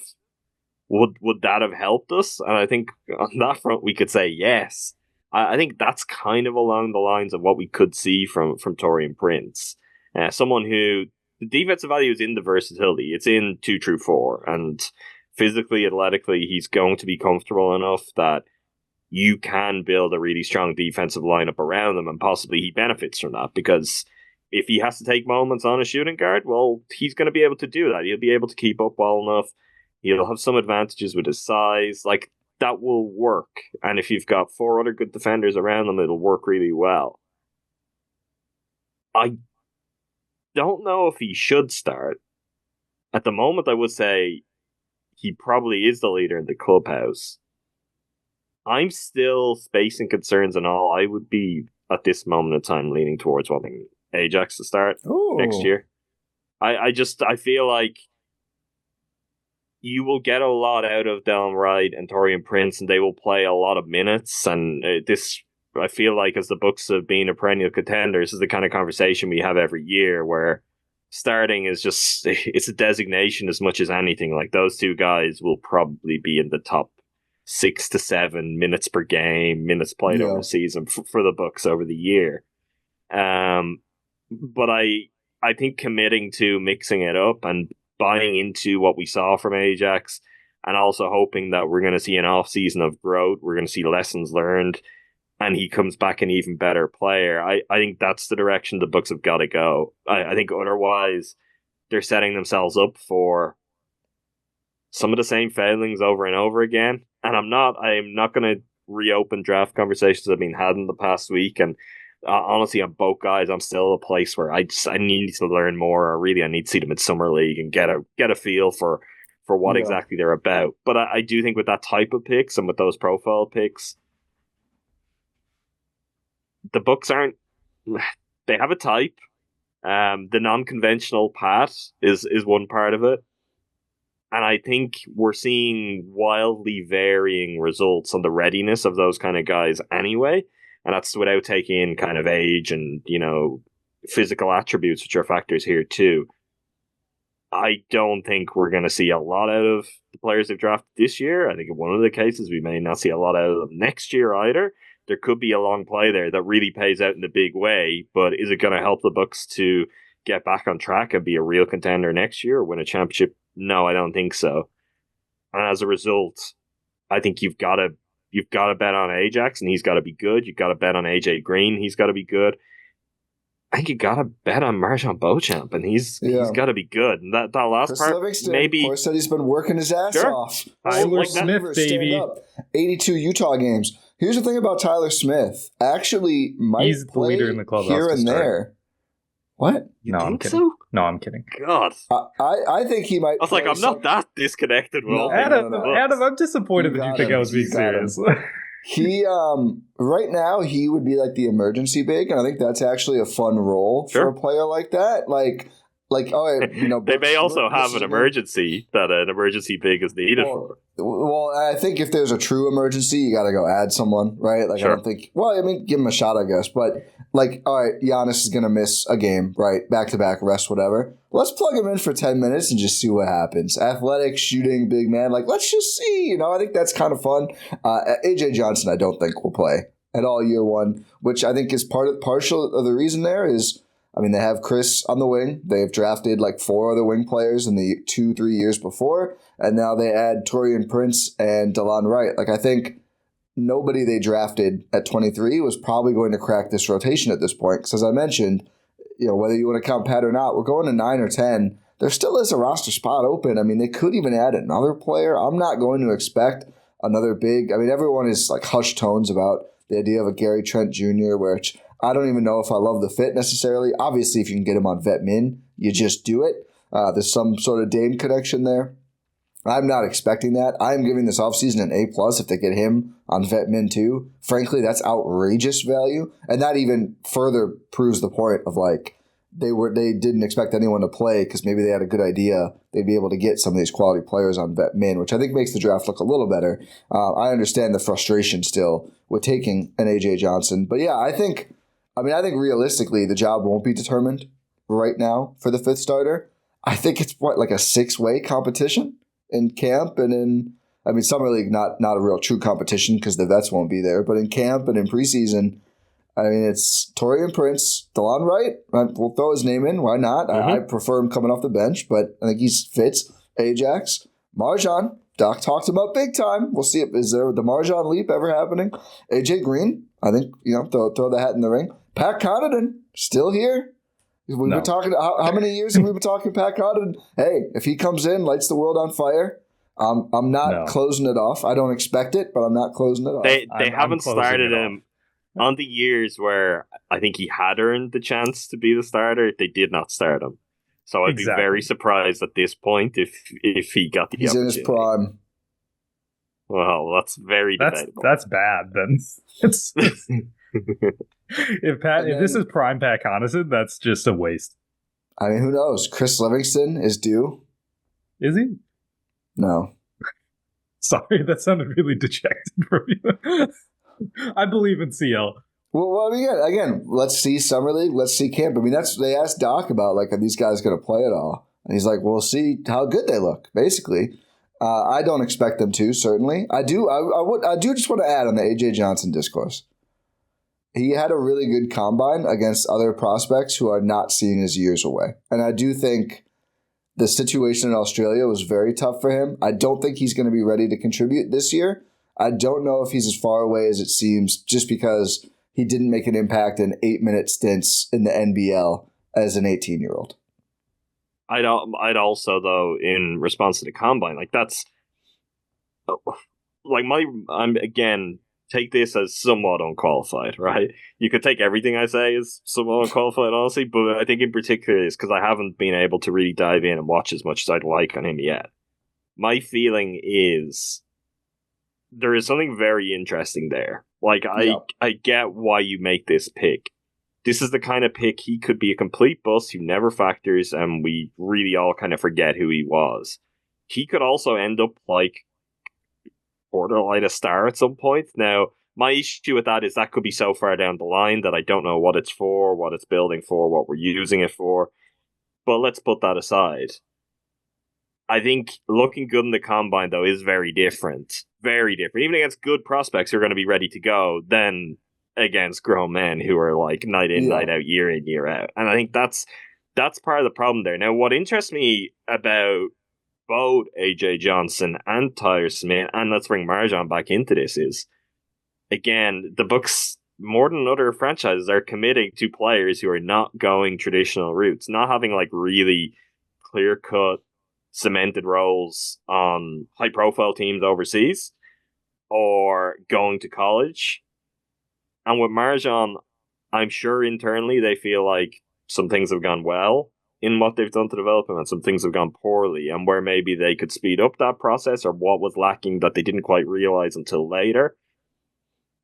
Speaker 3: would that have helped us? And I think on that front we could say yes. I think that's kind of along the lines of what we could see from Taurean Prince. Someone who, the defensive value is in the versatility. It's in 2 through 4. And physically, athletically, he's going to be comfortable enough that you can build a really strong defensive lineup around him, and possibly he benefits from that, because if he has to take moments on a shooting guard, well, he's going to be able to do that. He'll be able to keep up well enough. He'll have some advantages with his size. That will work. And if you've got 4 other good defenders around him, it'll work really well. I don't know if he should start. At the moment, I would say he probably is the leader in the clubhouse. I'm still spacing concerns and all. I would be, at this moment in time, leaning towards wanting Ajax to start next year. I feel like you will get a lot out of Delon Wright and Taurean Prince, and they will play a lot of minutes. And I feel like, as the Bucks have been a perennial contender, this is the kind of conversation we have every year, where starting is just, it's a designation as much as anything. Those 2 guys will probably be in the top 6 to 7 minutes per game, minutes played over the season for the Bucks over the year. But I think committing to mixing it up and buying into what we saw from Ajax and also hoping that we're going to see an off season of growth. We're going to see lessons learned, and he comes back an even better player. I think that's the direction the Bucks have got to go. I think otherwise they're setting themselves up for some of the same failings over and over again. And I'm not going to reopen draft conversations that have been had in the past week. And honestly, on both guys, I'm still at a place where I need to learn more. I need to see them in summer league and get a feel for what exactly they're about. But I do think with that type of picks and with those profile picks, the Bucks they have a type. The non-conventional path is one part of it. And I think we're seeing wildly varying results on the readiness of those kind of guys anyway. And that's without taking in kind of age and, physical attributes, which are factors here too. I don't think we're going to see a lot out of the players they've drafted this year. I think in one of the cases we may not see a lot out of them next year either. There could be a long play there that really pays out in a big way, but is it going to help the Bucks to get back on track and be a real contender next year or win a championship? No, I don't think so. And as a result, I think you've got to bet on Ajax, and he's got to be good. You've got to bet on AJ Green, he's got to be good. I think you got to bet on MarJon Beauchamp, and he's got to be good. And that last
Speaker 1: Chris
Speaker 3: part,
Speaker 1: Livingston,
Speaker 3: maybe.
Speaker 1: Of course, said he's been working his ass off.
Speaker 2: Tyler Smith, baby.
Speaker 1: 82 Utah games. Here's the thing about Tyler Smith. Actually,
Speaker 2: he's the leader in the clubhouse
Speaker 1: here and there. What?
Speaker 2: No, I'm kidding.
Speaker 3: So?
Speaker 2: No, I'm kidding.
Speaker 3: God.
Speaker 1: I think he might.
Speaker 3: I was like, I'm not that disconnected.
Speaker 2: No, Adam, I'm disappointed that you think I was being serious.
Speaker 1: He right now he would be like the emergency big, and I think that's actually a fun role for a player like that. Like
Speaker 3: they may also have an emergency that an emergency big is needed for.
Speaker 1: Well, I think if there's a true emergency, you got to go add someone, right? Like I don't think. Well, I mean, give him a shot, I guess. But all right, Giannis is gonna miss a game, right? Back to back, rest, whatever. Let's plug him in for 10 minutes and just see what happens. Athletic, shooting, big man. Let's just see. I think that's kind of fun. AJ Johnson, I don't think will play at all year one, which I think is partial of the reason there is. I mean, they have Chris on the wing. They've drafted 4 other wing players in the 2-3 years before, and now they add Taurean Prince and Delon Wright. I think nobody they drafted at 23 was probably going to crack this rotation at this point. Because as I mentioned, whether you want to count Pat or not, we're going to 9 or 10. There still is a roster spot open. I mean, they could even add another player. I'm not going to expect another big. I mean, everyone is hushed tones about the idea of a Gary Trent Jr., which I don't even know if I love the fit necessarily. Obviously, if you can get him on vet min, you just do it. There's some sort of Dame connection there. I'm not expecting that. I'm giving this offseason an A+ if they get him on vet min too. Frankly, that's outrageous value. And that even further proves the point of they didn't expect anyone to play because maybe they had a good idea they'd be able to get some of these quality players on vet min, which I think makes the draft look a little better. I understand the frustration still with taking an AJ Johnson. But yeah, I think realistically the job won't be determined right now for the 5th starter. I think it's a 6-way competition in camp and in summer league, not a real true competition because the vets won't be there, but in camp and in preseason, it's Taurean Prince, Delon Wright. We'll throw his name in. Why not? Mm-hmm. I prefer him coming off the bench, but I think he fits. Ajax, MarJon. Doc talked about big time. We'll see. Is there the MarJon leap ever happening? AJ Green. I think throw the hat in the ring. Pat Connaughton still here. We've been talking. How many years have we been talking Pat Connaughton? Hey, if he comes in, lights the world on fire. I'm not closing it off. I don't expect it, but I'm not closing it off.
Speaker 3: They haven't started him on the years where I think he had earned the chance to be the starter. They did not start him, so I'd be very surprised at this point if he got the.
Speaker 1: He's in his prime.
Speaker 3: Well, that's very debatable.
Speaker 2: That's bad. Then it's. If this is prime Pat Connaughton, that's just a waste.
Speaker 1: I mean, who knows? Chris Livingston is due.
Speaker 2: Is he?
Speaker 1: No.
Speaker 2: Sorry, that sounded really dejected from you. I believe in CL.
Speaker 1: Well, I mean, again, let's see Summer League. Let's see camp. I mean, they asked Doc about are these guys going to play at all? And he's like, we'll see how good they look, basically. I don't expect them to, certainly. I do just want to add on the AJ Johnson discourse. He had a really good combine against other prospects who are not seeing his years away. And I do think the situation in Australia was very tough for him. I don't think he's going to be ready to contribute this year. I don't know if he's as far away as it seems just because he didn't make an impact in 8-minute stints in the NBL as an 18-year-old.
Speaker 3: I'd also, though, in response to the combine, like that's like I'm again, take this as somewhat unqualified, right? You could take everything I say as somewhat unqualified, honestly, but I think in particular is because I haven't been able to really dive in and watch as much as I'd like on him yet. My feeling is there is something very interesting there. Like, I get why you make this pick. This is the kind of pick he could be a complete bust who never factors, and we really all kind of forget who he was. He could also end up like borderline a star at some point. Now, my issue with that is that could be so far down the line that I don't know what it's for, what it's building for, what we're using it for. But let's put that aside. I think looking good in the combine, though, is very different. Very different. Even against good prospects who are going to be ready to go, then against grown men who are like night in, night out, year in, year out. And I think that's part of the problem there. Now, what interests me about both AJ Johnson and Tyler Smith, and let's bring MarJon back into this, is, again, the Bucks, more than other franchises, are committing to players who are not going traditional routes, not having like really clear-cut, cemented roles on high-profile teams overseas or going to college. And with MarJon, I'm sure internally they feel like some things have gone well in what they've done to develop him and some things have gone poorly, and where maybe they could speed up that process or what was lacking that they didn't quite realize until later.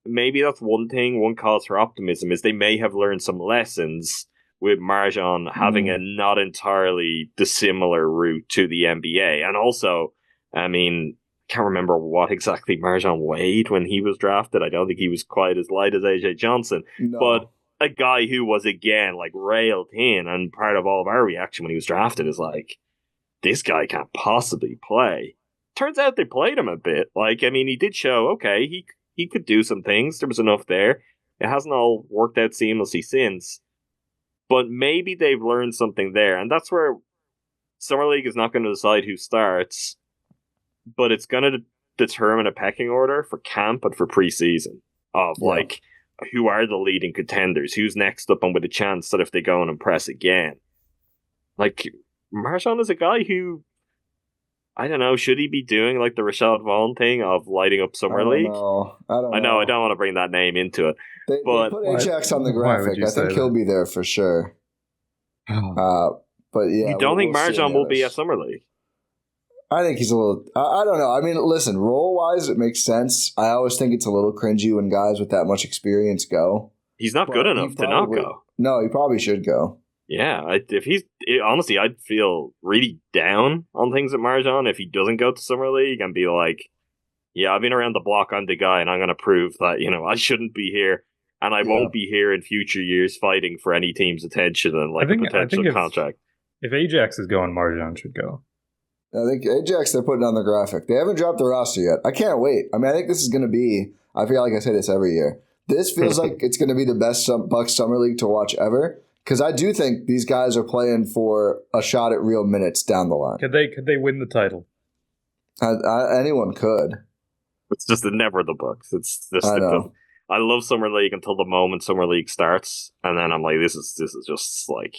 Speaker 3: Maybe that's one thing, one cause for optimism, is they may have learned some lessons with MarJon having a not entirely dissimilar route to the NBA. And also, I mean, can't remember what exactly MarJon weighed when he was drafted. I don't think he was quite as light as AJ Johnson. No. But a guy who was, again, like railed in, and part of all of our reaction when he was drafted is like, this guy can't possibly play. Turns out they played him a bit. Like, I mean, he did show, okay, he could do some things. There was enough there. It hasn't all worked out seamlessly since. But maybe they've learned something there. And that's where Summer League is not going to decide who starts, but it's going to determine a pecking order for camp and for preseason of like, who are the leading contenders? Who's next up and with a chance that if they go and impress again? Like, MarJon is a guy who, I don't know, should he be doing like the Rashad Vaughn thing of lighting up Summer League? I know, I don't want to bring that name into it.
Speaker 1: They put Ajax on the graphic. I think he'll be there for sure. But yeah.
Speaker 3: You don't think MarJon will be at Summer League?
Speaker 1: I think he's a little... I don't know. I mean, listen, role-wise, it makes sense. I always think it's a little cringy when guys with that much experience go.
Speaker 3: He's not good enough to not go.
Speaker 1: No, he probably should go.
Speaker 3: Yeah, honestly, I'd feel really down on things at MarJon if he doesn't go to Summer League and be like, yeah, I've been around the block, I'm the guy, and I'm going to prove that, I shouldn't be here, and I won't be here in future years fighting for any team's attention and like a potential contract.
Speaker 2: If Ajax is going, MarJon should go.
Speaker 1: I think Ajax, they're putting on the graphic. They haven't dropped the roster yet. I can't wait. I mean, I think this is going to be, I feel like I say this every year, this feels like it's going to be the best Bucks Summer League to watch ever, because I do think these guys are playing for a shot at real minutes down the line.
Speaker 2: Could they win the title?
Speaker 1: Anyone could.
Speaker 3: It's just never the Bucks. It's just I love Summer League until the moment Summer League starts, and then I'm like, this is just like...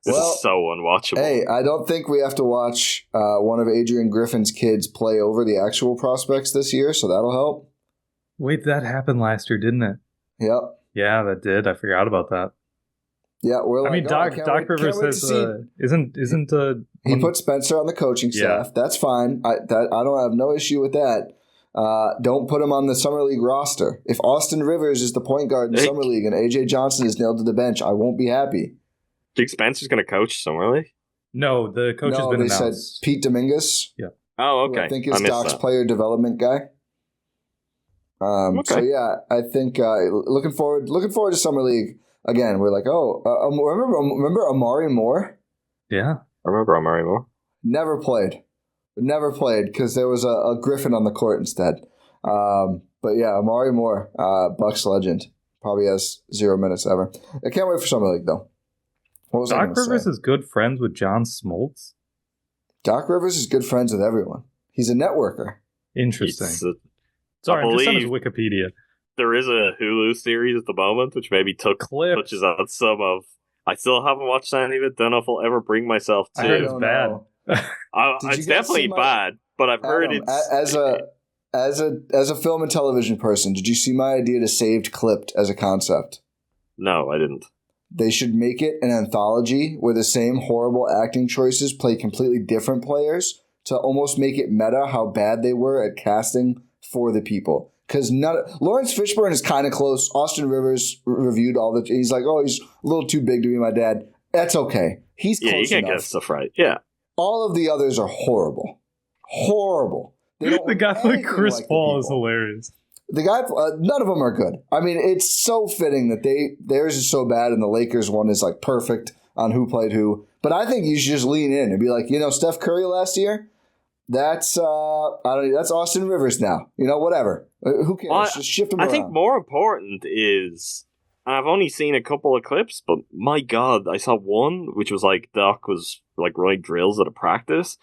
Speaker 3: This is so unwatchable.
Speaker 1: Hey, I don't think we have to watch one of Adrian Griffin's kids play over the actual prospects this year, so that'll help.
Speaker 2: Wait, that happened last year, didn't it?
Speaker 1: Yep.
Speaker 2: Yeah, that did. I forgot about that.
Speaker 1: Yeah,
Speaker 2: Doc Rivers says isn't
Speaker 1: he put Spencer on the coaching staff. That's fine. I don't have no issue with that. Don't put him on the Summer League roster. If Austin Rivers is the point guard in Summer League and AJ Johnson is nailed to the bench, I won't be happy.
Speaker 3: Think Spencer's going to coach Summer League?
Speaker 2: No, the coach has been announced.
Speaker 1: They said Pete Dominguez.
Speaker 2: Yeah.
Speaker 3: Oh, okay.
Speaker 1: I think is Doc's player development guy. So yeah, I think looking forward to Summer League again. We're like, remember Amari Moore?
Speaker 2: Yeah,
Speaker 3: I remember Amari Moore.
Speaker 1: Never played because there was a Griffin on the court instead. But yeah, Amari Moore, Bucks legend, probably has 0 minutes ever. I can't wait for Summer League though.
Speaker 2: Doc Rivers is good friends with John Smoltz.
Speaker 1: Doc Rivers is good friends with everyone. He's a networker.
Speaker 2: Interesting. Sorry, I'm just on his Wikipedia.
Speaker 3: There is a Hulu series at the moment, which maybe touches on some of. I still haven't watched any of it. Don't know if I'll ever bring myself to.
Speaker 2: I heard it's bad.
Speaker 3: It's definitely bad, but I've heard it's
Speaker 1: as a film and television person. Did you see my idea to Saved Clipped as a concept?
Speaker 3: No, I didn't.
Speaker 1: They should make it an anthology where the same horrible acting choices play completely different players to almost make it meta how bad they were at casting for the people. Because Lawrence Fishburne is kind of close. Austin Rivers reviewed he's like, oh, he's a little too big to be my dad. That's okay. He's close enough.
Speaker 3: You can't get stuff right. Yeah.
Speaker 1: All of the others are horrible. Horrible.
Speaker 2: The guy like Chris Paul is hilarious.
Speaker 1: The guy, none of them are good. I mean, it's so fitting that theirs is so bad and the Lakers one is like perfect on who played who. But I think you should just lean in and be like, Steph Curry last year, that's Austin Rivers now. Whatever. Who cares?
Speaker 3: Well,
Speaker 1: just shift him around.
Speaker 3: I think more important is, and I've only seen a couple of clips, but my God, I saw one which was like Doc was like running drills at a practice,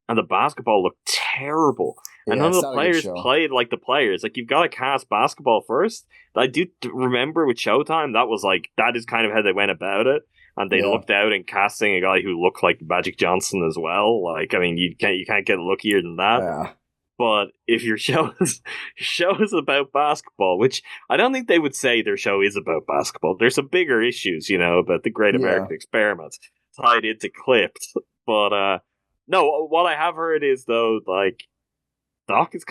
Speaker 3: and the basketball looked terrible. And none of the players played like the players. Like, you've got to cast basketball first. I do remember with Showtime, that is kind of how they went about it. And they looked out and casting a guy who looked like Magic Johnson as well. Like, I mean, you can't get luckier than that.
Speaker 1: Yeah.
Speaker 3: But if your show is about basketball, which I don't think they would say their show is about basketball. There's some bigger issues, about the Great American Experiment tied into Clipped. But no, what I have heard is, though, like, Doc is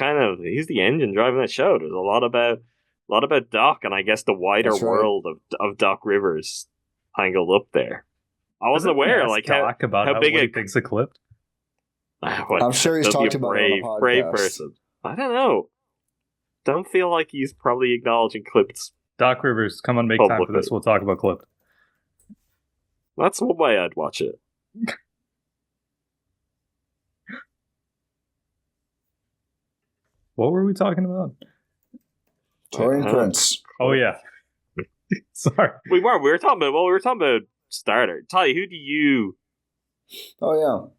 Speaker 3: he's the engine driving that show. There's a lot about Doc, and I guess the wider world of Doc Rivers tangled up there. I wasn't aware, like,
Speaker 2: Doc about how big he thinks a Clipped.
Speaker 1: I'm sure he's talked about it on a
Speaker 3: brave
Speaker 1: podcast.
Speaker 3: person. I don't know. Don't feel like he's probably acknowledging Clipped.
Speaker 2: Doc Rivers, come on, make time for this. We'll talk about Clipped.
Speaker 3: That's one way I'd watch it.
Speaker 2: What were we talking about?
Speaker 1: Taurean Prince.
Speaker 2: Oh yeah. Sorry.
Speaker 3: We were talking about starter. Ty, who do you?
Speaker 1: Oh yeah.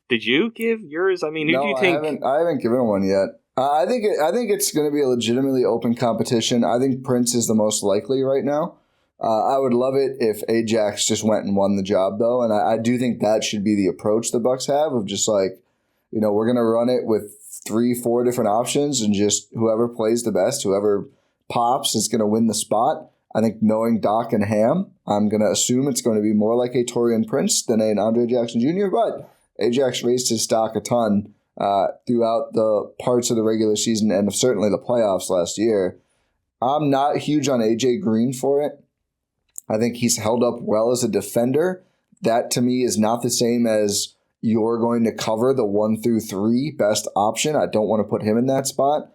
Speaker 3: Did you give yours? I mean, who do you think?
Speaker 1: I haven't given one yet. I think it's going to be a legitimately open competition. I think Prince is the most likely right now. I would love it if Ajax just went and won the job, though, and I do think that should be the approach the Bucks have of just like, we're going to run it with 3-4 different options and just whoever plays the best, whoever pops is going to win the spot. I think knowing Doc and Ham, I'm going to assume it's going to be more like a Taurean Prince than an Andre Jackson Jr., but Ajax raised his stock a ton throughout the parts of the regular season and certainly the playoffs last year. I'm not huge on AJ Green for it. I think he's held up well as a defender. That to me is not the same as you're going to cover the 1 through 3 best option. I don't want to put him in that spot.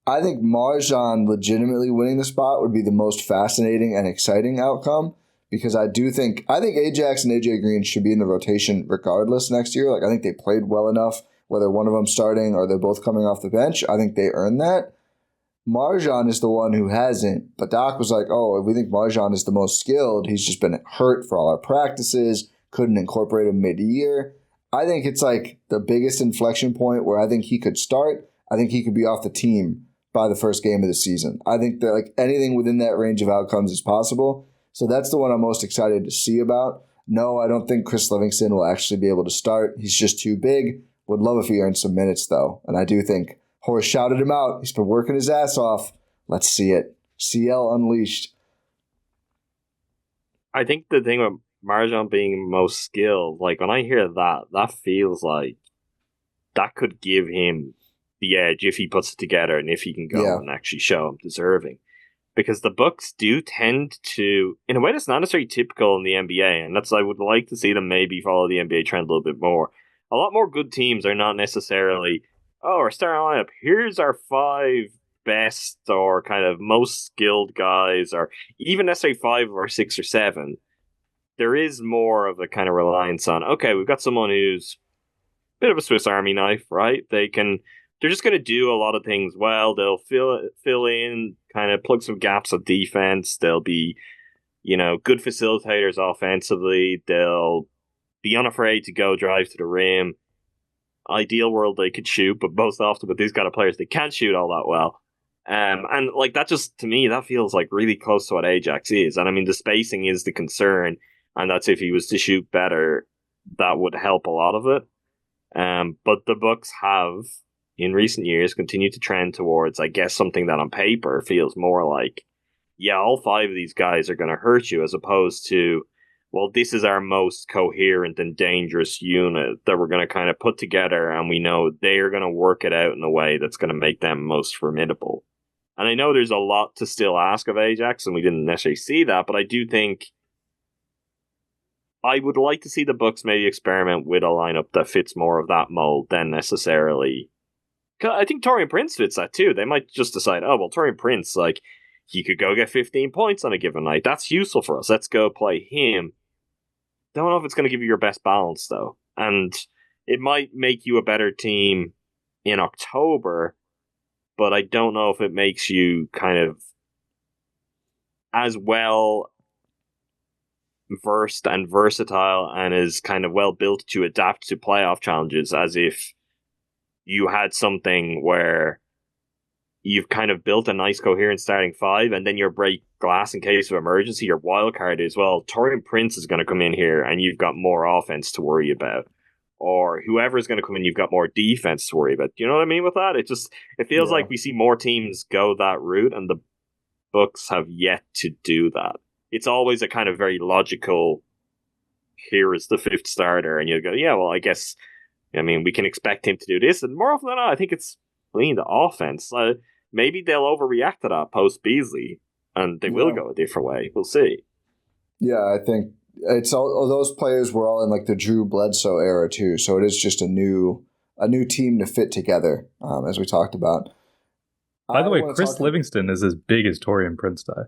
Speaker 1: I think MarJon legitimately winning the spot would be the most fascinating and exciting outcome because I think Ajax and AJ Green should be in the rotation regardless next year. Like, I think they played well enough, whether one of them starting or they're both coming off the bench. I think they earned that. MarJon is the one who hasn't, but Doc was like, oh, we think MarJon is the most skilled. He's just been hurt for all our practices, couldn't incorporate him mid-year. I think it's like the biggest inflection point where I think he could start. I think he could be off the team by the first game of the season. I think that like anything within that range of outcomes is possible. So that's the one I'm most excited to see about. No, I don't think Chris Livingston will actually be able to start. He's just too big. Would love if he earned some minutes, though. And I do think Horace shouted him out. He's been working his ass off. Let's see it. CL unleashed.
Speaker 3: I think the thing with MarJon being most skilled, like when I hear that feels like that could give him the edge if he puts it together and if he can go and actually show him deserving. Because the Bucks do tend to, in a way that's not necessarily typical in the NBA, and I would like to see them maybe follow the NBA trend a little bit more. A lot more good teams are not necessarily, our starting lineup, here's our 5 best or kind of most skilled guys, or even necessarily 5 or 6 or 7. There is more of a kind of reliance on, okay, we've got someone who's a bit of a Swiss Army knife, right? They're just going to do a lot of things well. They'll fill in, kind of plug some gaps of defense. They'll be, good facilitators offensively. They'll be unafraid to go drive to the rim. ideal world they could shoot, but most often with these kind of players, they can't shoot all that well. And like that just, to me, that feels like really close to what Ajax is. And I mean, the spacing is the concern, and that's if he was to shoot better, that would help a lot of it. But the Bucks have, in recent years, continued to trend towards, I guess, something that on paper feels more like, yeah, all 5 of these guys are going to hurt you, as opposed to, well, this is our most coherent and dangerous unit that we're going to kind of put together, and we know they're going to work it out in a way that's going to make them most formidable. And I know there's a lot to still ask of Ajax, and we didn't necessarily see that, but I do think I would like to see the Bucks maybe experiment with a lineup that fits more of that mold than necessarily. Cause I think Taurean Prince fits that too. They might just decide, oh, well, Taurean Prince, like, he could go get 15 points on a given night. That's useful for us. Let's go play him. Don't know if it's going to give you your best balance, though. And it might make you a better team in October, but I don't know if it makes you kind of as well versed and versatile and is kind of well built to adapt to playoff challenges as if you had something where you've kind of built a nice coherent starting 5 and then your break glass in case of emergency, your wild card is, well, Taurean Prince is going to come in here and you've got more offense to worry about. Or whoever is going to come in, you've got more defense to worry about. Do you know what I mean with that? It feels like we see more teams go that route, and the Bucks have yet to do that. It's always a kind of very logical, here is the 5th starter, and you go, yeah, well, I guess, I mean, we can expect him to do this. And more often than not, I think it's leaning to offense. Maybe they'll overreact to that post Beasley, and they will go a different way. We'll see.
Speaker 1: Yeah, I think it's all those players were all in like the Drew Bledsoe era too, so it is just a new team to fit together, as we talked about.
Speaker 2: By the way, Chris Livingston is as big as Taurean Prince die.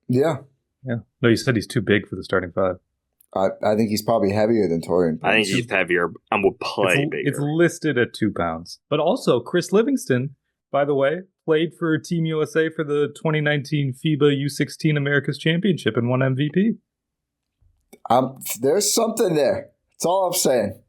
Speaker 1: Yeah.
Speaker 2: No, you said he's too big for the starting 5.
Speaker 1: I think he's probably heavier than Taurean Prince.
Speaker 3: I think he's heavier and would play bigger.
Speaker 2: It's listed at 2 pounds. But also, Chris Livingston, by the way, played for Team USA for the 2019 FIBA U16 Americas Championship and won MVP.
Speaker 1: There's something there. That's all I'm saying.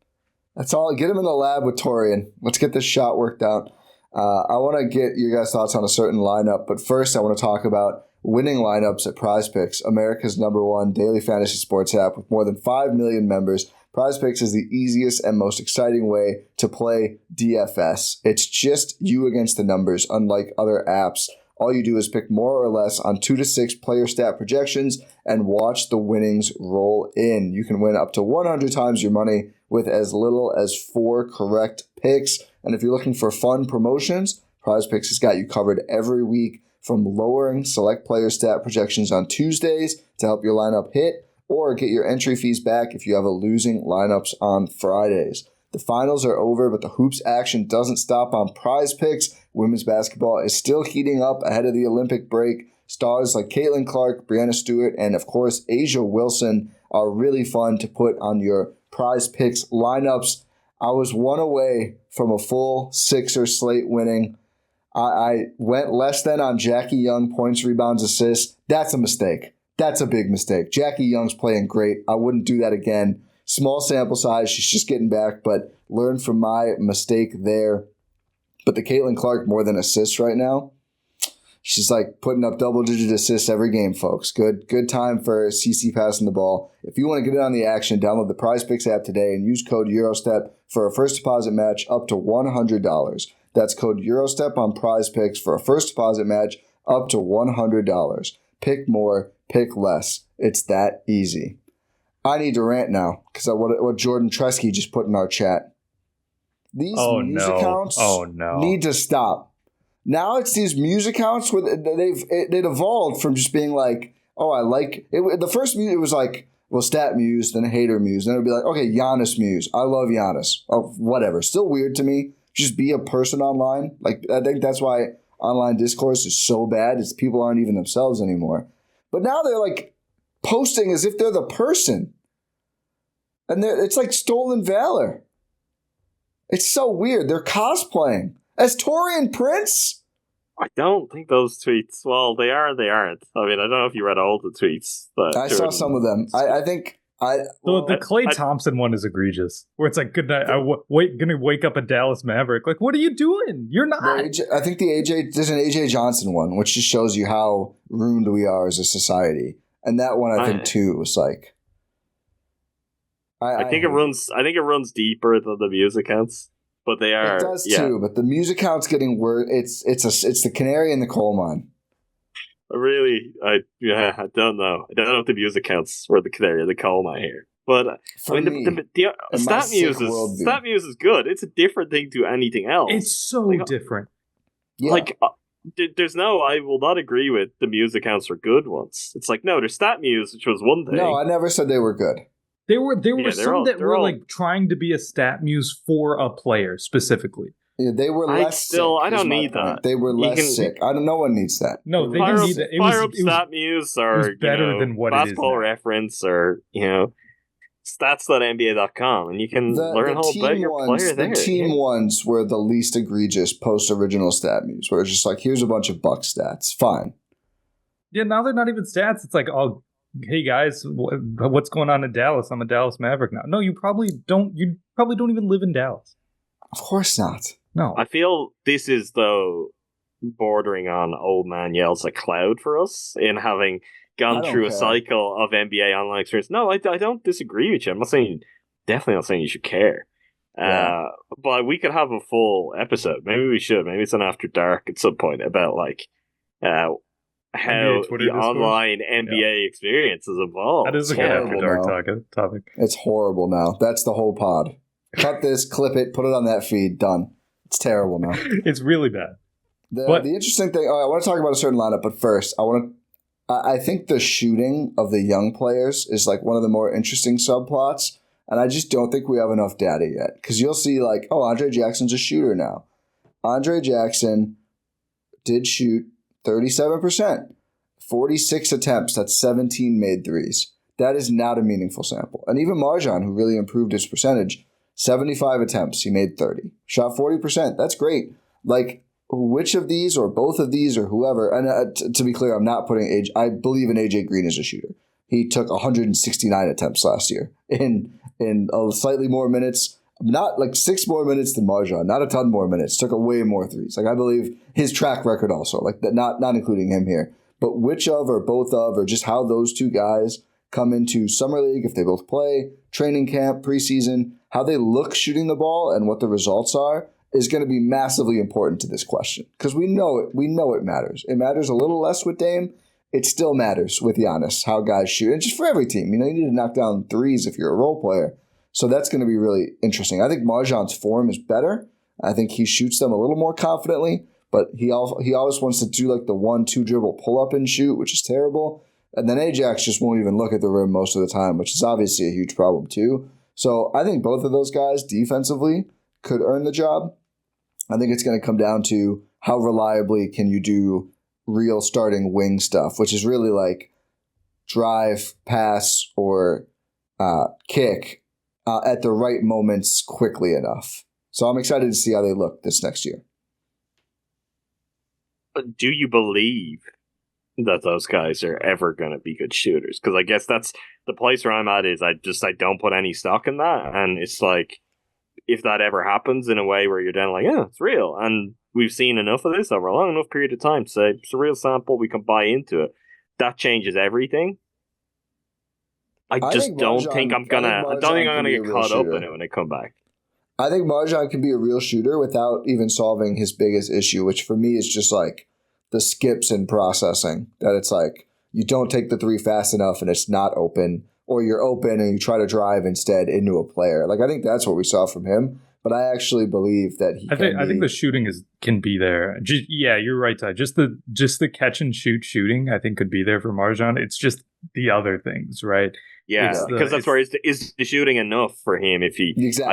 Speaker 1: That's all. Get him in the lab with Taurean. Let's get this shot worked out. I want to get your guys' thoughts on a certain lineup, but first I want to talk about winning lineups at PrizePicks, America's #1 daily fantasy sports app with more than 5 million members. PrizePicks is the easiest and most exciting way to play DFS. It's just you against the numbers, unlike other apps. All you do is pick more or less on 2 to 6 player stat projections and watch the winnings roll in. You can win up to 100 times your money with as little as 4 correct picks. And if you're looking for fun promotions, PrizePicks has got you covered every week, from lowering select player stat projections on Tuesdays to help your lineup hit, or get your entry fees back if you have a losing lineups on Fridays. The finals are over, but the hoops action doesn't stop on PrizePicks. Women's basketball is still heating up ahead of the Olympic break. Stars like Caitlin Clark, Brianna Stewart, and of course Asia Wilson are really fun to put on your PrizePicks lineups. I was one away from a full Sixer slate winning. I went less than on Jackie Young points, rebounds, assists. That's a mistake. That's a big mistake. Jackie Young's playing great. I wouldn't do that again. Small sample size. She's just getting back, but learn from my mistake there. But the Caitlin Clark more than assists right now. She's like putting up double-digit assists every game, folks. Good time for CC passing the ball. If you want to get in on the action, download the PrizePicks app today and use code EuroStep for a first deposit match up to $100. That's code EuroStep on PrizePicks for a first deposit match up to $100. Pick more, pick less. It's that easy. I need to rant now because what Jordan Tresky just put in our chat. These music accounts need to stop. Now it's these music accounts where they've evolved from just being like, oh, I like it. The first music, it was like, well, Stat Muse, then Hater Muse. Then it would be like, okay, Giannis Muse. I love Giannis. Oh, whatever. Still weird to me. Just be a person online. Like, I think that's why online discourse is so bad. It's people aren't even themselves anymore. But now they're like posting as if they're the person. And it's like stolen valor. It's so weird. They're cosplaying as Taurean Prince.
Speaker 3: I don't think those tweets, well, they are and they aren't. I mean, I don't know if you read all the tweets. But
Speaker 1: I saw some of them. I think
Speaker 2: The Klay Thompson one is egregious. Where it's like, good night. Gonna wake up a Dallas Maverick. Like, what are you doing? You're not.
Speaker 1: I think there's an AJ Johnson one, which just shows you how ruined we are as a society. And that one, I think too, was like.
Speaker 3: I think it runs deeper than the Muse accounts, but they are.
Speaker 1: It does too, but the Muse account's getting worse. It's the canary in the coal mine.
Speaker 3: I don't know. I don't know if the Muse accounts were the canary in the coal mine here. But the Stat Muse is good. It's a different thing to anything else.
Speaker 2: It's so different.
Speaker 1: Yeah.
Speaker 3: Like, there's I will not agree with the Muse accounts are good ones. It's like, no, there's Stat Muse, which was one thing.
Speaker 1: No, I never said they were good.
Speaker 2: There were some that were like trying to be a Stat Muse for a player specifically.
Speaker 1: Yeah, they were less sick.
Speaker 3: I don't need that.
Speaker 1: They were less sick. No one needs that.
Speaker 2: No, they didn't need that.
Speaker 3: Fire up Stat Muse or
Speaker 2: better than what it is.
Speaker 3: Basketball Reference or stats.nba.com, and you can learn all about your player there.
Speaker 1: The team ones were the least egregious post original Stat Muse, where it's just like, here's a bunch of Buck stats. Fine.
Speaker 2: Yeah, now they're not even stats. It's like, oh, hey guys, what's going on in Dallas? I'm a Dallas Maverick now. No, you probably don't. You probably don't even live in Dallas.
Speaker 1: Of course not.
Speaker 2: No.
Speaker 3: I feel this is, though, bordering on old man yells at cloud for us in having gone through a cycle of NBA online experience. No, I don't disagree with you. I'm definitely not saying you should care. Yeah. But we could have a full episode. Maybe we should. Maybe it's an After Dark at some point about how the online NBA experience has evolved.
Speaker 2: That is a good After Dark topic.
Speaker 1: It's horrible now. That's the whole pod. Cut this, clip it, put it on that feed. Done. It's terrible now.
Speaker 2: It's really bad.
Speaker 1: The interesting thing. I want to talk about a certain lineup, but first, I think the shooting of the young players is like one of the more interesting subplots, and I just don't think we have enough data yet. Because you'll see, like, Andre Jackson's a shooter now. Andre Jackson did shoot 37%, 46 attempts. That's 17 made threes. That is not a meaningful sample. And even MarJon, who really improved his percentage. 75 attempts, he made 30. Shot 40%. That's great. Like, which of these or both of these or whoever, and to be clear, I'm not putting age. I believe in AJ Green as a shooter. He took 169 attempts last year in slightly more minutes, not like 6 more minutes than MarJon, not a ton more minutes. Took way more threes. Like, I believe his track record also, like that, not including him here, but which of or both of or just how those two guys come into summer league if they both play, training camp, preseason, how they look shooting the ball and what the results are is going to be massively important to this question because we know it matters. It matters a little less with Dame. It still matters with Giannis how guys shoot, and just for every team. You need to knock down threes if you're a role player. So that's going to be really interesting. I think MarJon's form is better. I think he shoots them a little more confidently, but he always wants to do like the 1-2 dribble pull up and shoot, which is terrible. And then Ajax just won't even look at the rim most of the time, which is obviously a huge problem too. So I think both of those guys defensively could earn the job. I think it's going to come down to how reliably can you do real starting wing stuff, which is really like drive, pass, or kick at the right moments quickly enough. So I'm excited to see how they look this next year.
Speaker 3: Do you believe that those guys are ever going to be good shooters? Because I guess that's the place where I'm at is I don't put any stock in that. And it's like, if that ever happens in a way where you're then like, yeah, it's real. And we've seen enough of this over a long enough period of time to say it's a real sample, we can buy into it. That changes everything. I don't think I'm gonna get caught up in it when I come back.
Speaker 1: I think MarJon can be a real shooter without even solving his biggest issue, which for me is just like the skips in processing. That it's like you don't take the three fast enough and it's not open, or you're open and you try to drive instead into a player. Like I think that's what we saw from him. But I actually believe that I
Speaker 2: think the shooting can be there. You're right, Ty. Just the catch and shoot shooting, I think could be there for MarJon. It's just the other things, right?
Speaker 3: Yeah, because that's where is the shooting enough for him? I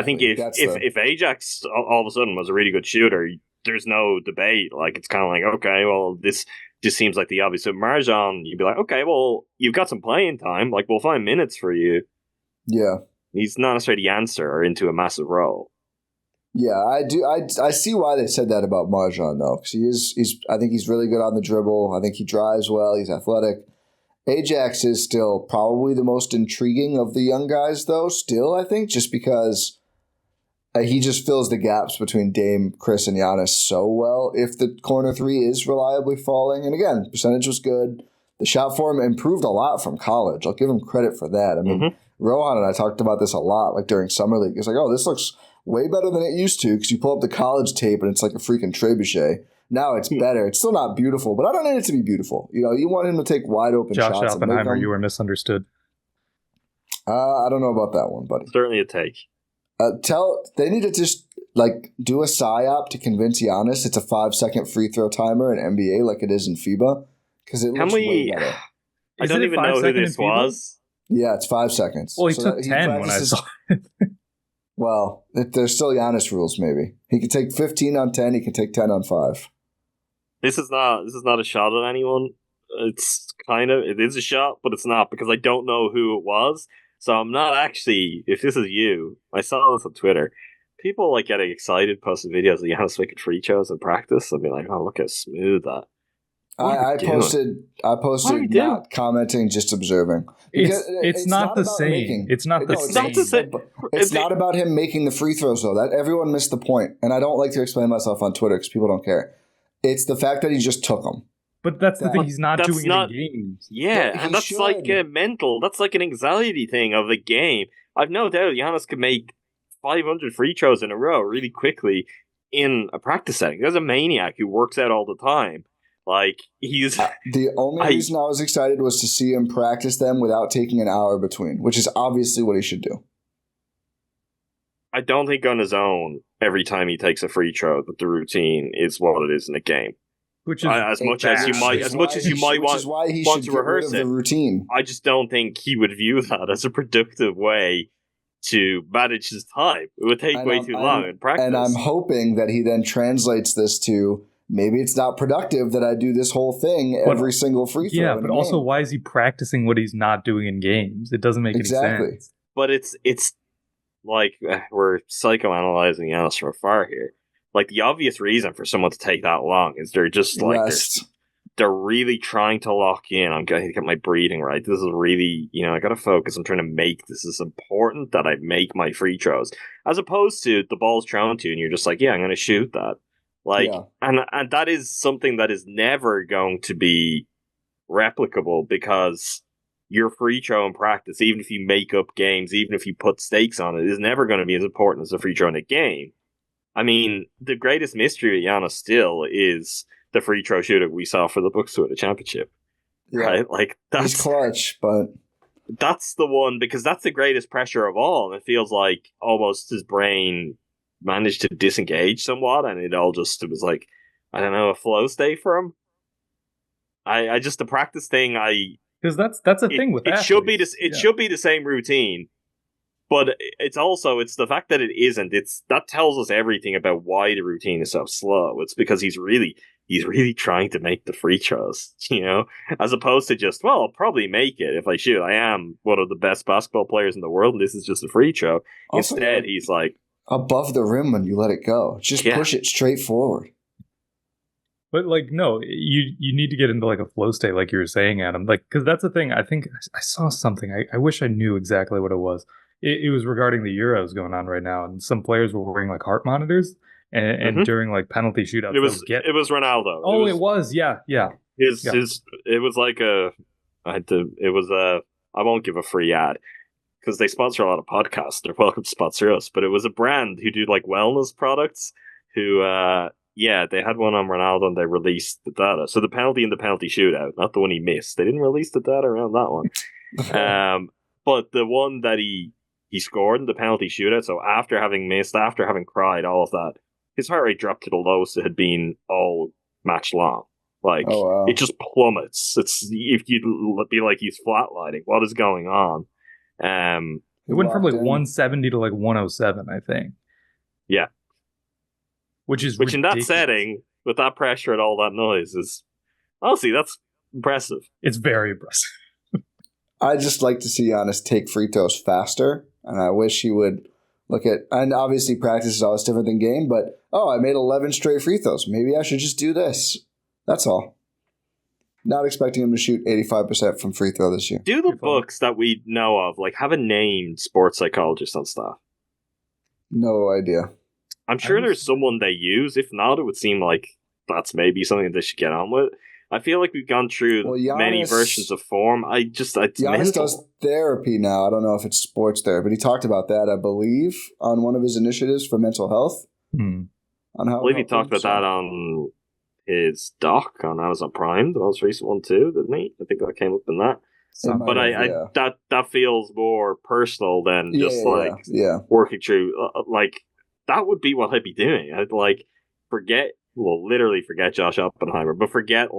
Speaker 3: think if Ajax all of a sudden was a really good shooter, there's no debate. Like it's kind of like, okay, well, this just seems like the obvious. So MarJon, you'd be like, okay, well, you've got some playing time. Like we'll find minutes for you.
Speaker 1: Yeah,
Speaker 3: he's not necessarily the answer or into a massive role.
Speaker 1: Yeah, I do. I see why they said that about MarJon though, because I think he's really good on the dribble. I think he drives well. He's athletic. Ajax is still probably the most intriguing of the young guys, though, still, I think, just because he just fills the gaps between Dame, Chris, and Giannis so well if the corner three is reliably falling. And again, percentage was good. The shot form improved a lot from college. I'll give him credit for that. I mean, Rohan and I talked about this a lot, like during Summer League. It's like, oh, this looks way better than it used to, because you pull up the college tape and it's like a freaking trebuchet. Now it's better. It's still not beautiful, but I don't need it to be beautiful. You know, you want him to take wide open shots.
Speaker 2: Josh Oppenheimer, you were misunderstood.
Speaker 1: I don't know about that one, buddy.
Speaker 3: Certainly a take.
Speaker 1: They need to just like do a psyop to convince Giannis it's a 5-second free throw timer in NBA like it is in FIBA, because it looks way better.
Speaker 3: I don't even know who this was.
Speaker 1: Yeah, it's 5 seconds.
Speaker 2: Well, he took 10 when I saw it.
Speaker 1: Well, there's still Giannis rules. Maybe he can take 15 on 10. He can take 10 on 5.
Speaker 3: This is not a shot at anyone. It is a shot, but it's not, because I don't know who it was. So I'm not actually, if this is you, I saw this on Twitter. People like getting excited, posting videos of Giannis making free throws in practice. I'd be like, oh, look how smooth that.
Speaker 1: I posted not commenting, just observing.
Speaker 2: It's not the same. It's not the same.
Speaker 1: It's not about him making the free throws, though. That everyone missed the point. And I don't like to explain myself on Twitter because people don't care. It's the fact that he just took them.
Speaker 2: But that's the thing. He's not doing it in games.
Speaker 3: Yeah, and that's like mental. That's like an anxiety thing of the game. I've no doubt Giannis could make 500 free throws in a row really quickly in a practice setting. There's a maniac who works out all the time. Like, he's...
Speaker 1: The only reason I was excited was to see him practice them without taking an hour between, which is obviously what he should do.
Speaker 3: I don't think on his own, every time he takes a free throw, that the routine is what it is in a game.
Speaker 2: Which is
Speaker 3: as much as you might want to rehearse it.
Speaker 1: Routine.
Speaker 3: I just don't think he would view that as a productive way to manage his time. It would take way too long in practice.
Speaker 1: And I'm hoping that he then translates this to, maybe it's not productive that I do this whole thing every single free throw.
Speaker 2: Yeah, but also, why is he practicing what he's not doing in games? It doesn't make any sense.
Speaker 3: But it's like we're psychoanalyzing Giannis from afar here. Like, the obvious reason for someone to take that long is they're just like they're really trying to lock in. I'm going to get my breathing right. This is really, I got to focus. I'm trying to make this is important that I make my free throws, as opposed to the ball's thrown to you and you're just like, yeah, I'm going to shoot that. Like, and that is something that is never going to be replicable, because your free throw in practice, even if you make up games, even if you put stakes on it, is never going to be as important as a free throw in a game. I mean, the greatest mystery of Giannis still is the free throw shooter we saw for the Bucks to win the championship. Yeah. Right? Like,
Speaker 1: he's clutch, but
Speaker 3: that's the one, because that's the greatest pressure of all. And it feels like almost his brain managed to disengage somewhat, and it was like, I don't know, a flow state for him. I just, the practice thing,
Speaker 2: because that's a thing with athletes.
Speaker 3: Should be the same routine, but it's the fact that it isn't. That tells us everything about why the routine is so slow. It's because he's really trying to make the free throws, as opposed to just, well, I'll probably make it if I shoot. I am one of the best basketball players in the world, and this is just a free throw. Also, instead, he's like
Speaker 1: above the rim when you let it go. Just push it straight forward.
Speaker 2: But like, no, you need to get into like a flow state, like you were saying, Adam. Like, because that's the thing. I think I saw something. I wish I knew exactly what it was. It was regarding the Euros going on right now, and some players were wearing like heart monitors, and during like penalty shootouts,
Speaker 3: it was Ronaldo.
Speaker 2: Oh, it was yeah.
Speaker 3: It was like I won't give a free ad, because they sponsor a lot of podcasts. They're welcome to sponsor us. But it was a brand who do like wellness products who, they had one on Ronaldo and they released the data. So the penalty in the penalty shootout, not the one he missed. They didn't release the data around that one. But the one that he scored in the penalty shootout, so after having missed, after having cried, all of that, his heart rate dropped to the lowest it had been all match long. Like, It just plummets. If you'd be like, he's flatlining. What is going on?
Speaker 2: It went from like 170 to like 107, I think.
Speaker 3: Yeah. Which
Speaker 2: ridiculous.
Speaker 3: In that setting, with that pressure and all that noise, is honestly, that's impressive.
Speaker 2: It's very impressive.
Speaker 1: I just like to see Giannis take free throws faster, and I wish he would look at, and obviously practice is always different than game, but I made 11 straight free throws. Maybe I should just do this. That's all. Not expecting him to shoot 85% from free throw this year.
Speaker 3: Do the Bucks that we know of have a named sports psychologist on staff?
Speaker 1: No idea.
Speaker 3: I'm sure there's someone they use. If not, it would seem like that's maybe something they should get on with. I feel like we've gone through many versions of form.
Speaker 1: Giannis does therapy now. I don't know if it's sports therapy, but he talked about that, I believe, on one of his initiatives for mental health.
Speaker 2: On
Speaker 3: how I believe he talked about that on his doc on Amazon Prime, the most recent one too, didn't he? I think that came up in that. But that feels more personal than just working through. That would be what I'd be doing. I'd literally forget Josh Oppenheimer, but forget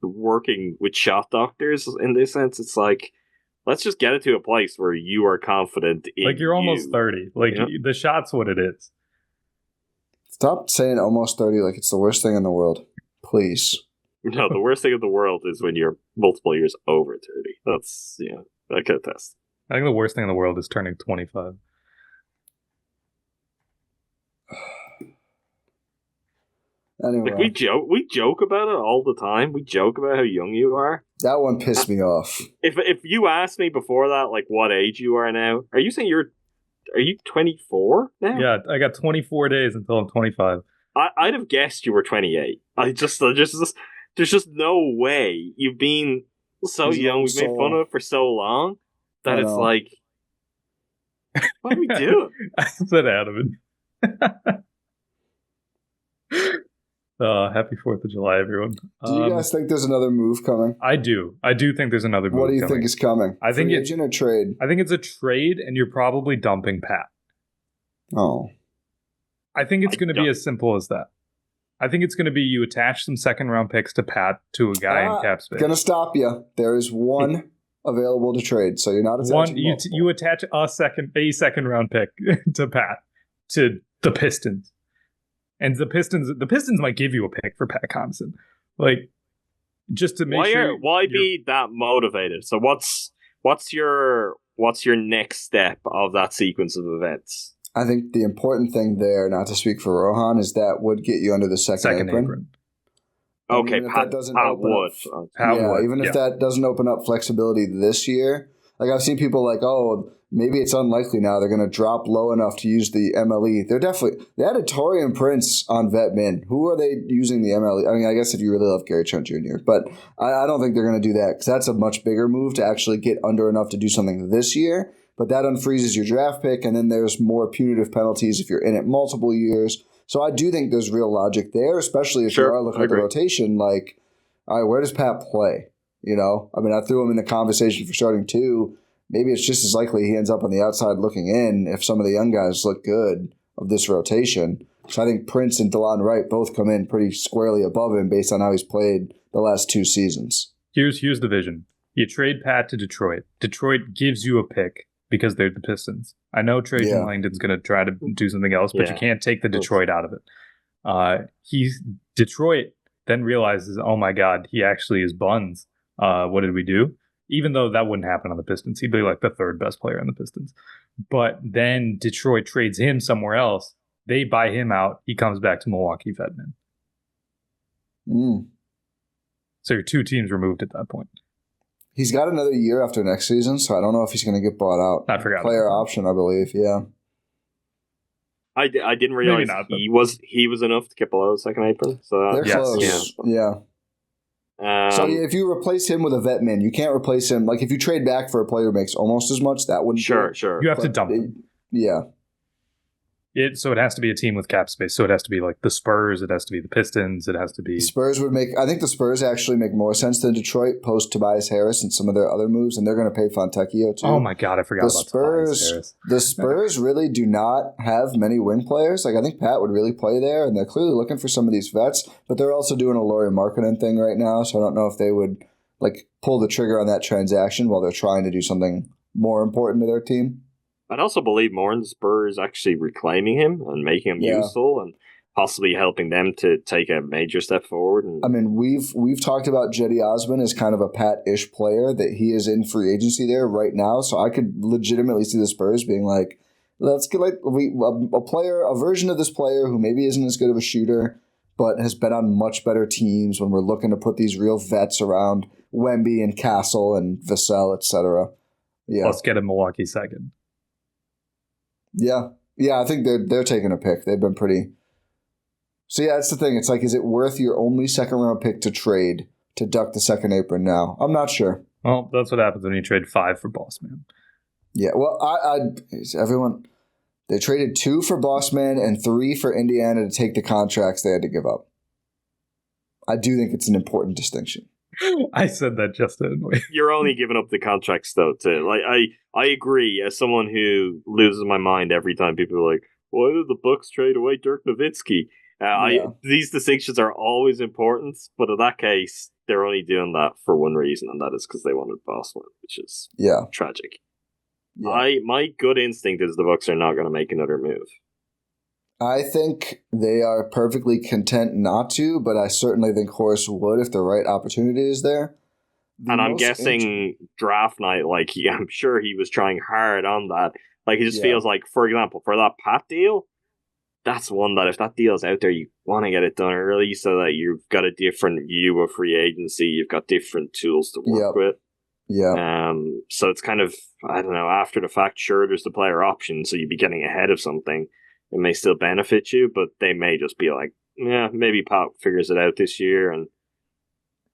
Speaker 3: working with shot doctors in this sense. It's let's just get it to a place where you are confident in
Speaker 2: you're almost 30. The shot's what it is.
Speaker 1: Stop saying almost 30 like it's the worst thing in the world. Please.
Speaker 3: No, the worst thing in the world is when you're multiple years over 30. That's, I can attest.
Speaker 2: I think the worst thing in the world is turning 25.
Speaker 1: Anyway.
Speaker 3: We joke about it all the time. We joke about how young you are.
Speaker 1: That one pissed me off.
Speaker 3: If you asked me before that, what age you are now, are you saying are you 24 now?
Speaker 2: Yeah, I got 24 days until I'm 25.
Speaker 3: I'd have guessed you were 28. There's just no way. You've been so young. We've made fun of it for so long that it's what are we doing?
Speaker 2: I said Adam. Happy 4th of July, everyone.
Speaker 1: Do you guys think there's another move coming?
Speaker 2: I do. I do think there's another move coming.
Speaker 1: What do you think is coming?
Speaker 2: I think it's
Speaker 1: a trade.
Speaker 2: I think it's a trade, and you're probably dumping Pat.
Speaker 1: Oh.
Speaker 2: I think it's going to be as simple as that. I think it's going to be you attach some second-round picks to Pat to a guy in cap space.
Speaker 1: Going to stop you. There is one available to trade, so you're not attaching
Speaker 2: you attach a second-round pick to Pat, to the Pistons. And the Pistons might give you a pick for Pat Connaughton. Just to make sure.
Speaker 3: Why be that motivated? So what's your next step of that sequence of events?
Speaker 1: I think the important thing there, not to speak for Rohan, is that would get you under the second apron.
Speaker 3: Okay, Pat would.
Speaker 1: Even if that doesn't open up flexibility this year. I've seen people maybe it's unlikely now they're going to drop low enough to use the MLE. They added Taurean Prince on vet min. Who are they using the MLE? I mean, I guess if you really love Gary Trent Jr., but I don't think they're going to do that because that's a much bigger move to actually get under enough to do something this year. But that unfreezes your draft pick, and then there's more punitive penalties if you're in it multiple years. So I do think there's real logic there, especially if you are looking at the rotation. All right, where does Pat play? I threw him in the conversation for starting 2. Maybe it's just as likely he ends up on the outside looking in if some of the young guys look good of this rotation. So I think Prince and Delon Wright both come in pretty squarely above him based on how he's played the last 2 seasons.
Speaker 2: Here's the vision. You trade Pat to Detroit. Detroit gives you a pick because they're the Pistons. I know Trajan Langdon's going to try to do something else, but you can't take the Detroit out of it. Detroit then realizes, oh my God, he actually is buns. What did we do? Even though that wouldn't happen on the Pistons. He'd be the 3rd best player on the Pistons. But then Detroit trades him somewhere else. They buy him out. He comes back to Milwaukee Fedman. So your 2 teams removed at that point.
Speaker 1: He's got another year after next season, so I don't know if he's going to get bought out.
Speaker 2: I forgot.
Speaker 1: Player option, I believe, yeah.
Speaker 3: I didn't realize he was enough to get below the second apron. So
Speaker 1: they're close. Yeah. So if you replace him with a vet min, you can't replace him. If you trade back for a player who makes almost as much, that wouldn't.
Speaker 3: Sure.
Speaker 2: You have to dump him.
Speaker 1: Yeah.
Speaker 2: So it has to be a team with cap space. So it has to be the Spurs. It has to be the Pistons. It has to be.
Speaker 1: Spurs would make. I think the Spurs actually make more sense than Detroit post Tobias Harris and some of their other moves, and they're going to pay Fontecchio too.
Speaker 2: Oh my God, I forgot about Tobias Harris.
Speaker 1: The Spurs really do not have many wing players. I think Pat would really play there, and they're clearly looking for some of these vets, but they're also doing a Lauri Markkanen thing right now, so I don't know if they would pull the trigger on that transaction while they're trying to do something more important to their team.
Speaker 3: I'd also believe more in the Spurs actually reclaiming him and making him useful and possibly helping them to take a major step forward.
Speaker 1: We've talked about Cedi Osman as kind of a Pat-ish player, that he is in free agency there right now. So I could legitimately see the Spurs being let's get a version of this player who maybe isn't as good of a shooter, but has been on much better teams when we're looking to put these real vets around Wemby and Castle and Vassell, etc. Yeah.
Speaker 2: Let's get a Milwaukee second.
Speaker 1: Yeah. Yeah, I think they're taking a pick. They've been pretty... So yeah, that's the thing. It's like, is it worth your only second-round pick to trade to duck the second apron now? I'm not sure.
Speaker 2: Well, that's what happens when you trade 5 for Boss Man.
Speaker 1: Yeah, well, they traded 2 for Boss Man and 3 for Indiana to take the contracts they had to give up. I do think it's an important distinction.
Speaker 2: I said that just in a way.
Speaker 3: You're only giving up the contracts, though, too. Like, I agree, as someone who loses my mind every time people are like, why did the Bucks trade away Dirk Nowitzki? These distinctions are always important, but in that case, they're only doing that for one reason, and that is because they wanted Boston, which is tragic. Yeah. My gut instinct is the Bucks are not going to make another move.
Speaker 1: I think they are perfectly content not to, but I certainly think Horace would if the right opportunity is there.
Speaker 3: I'm guessing draft night, like, I'm sure he was trying hard on that. Like, it just feels like, for example, for that Pat deal, that's one that if that deal's out there, you want to get it done early so that you've got a different view of free agency. You've got different tools to work with.
Speaker 1: Yeah.
Speaker 3: So it's kind of, I don't know, after the fact, sure, there's the player option, so you'd be getting ahead of something. It may still benefit you, but they may just be like, yeah, maybe Pat figures it out this year, and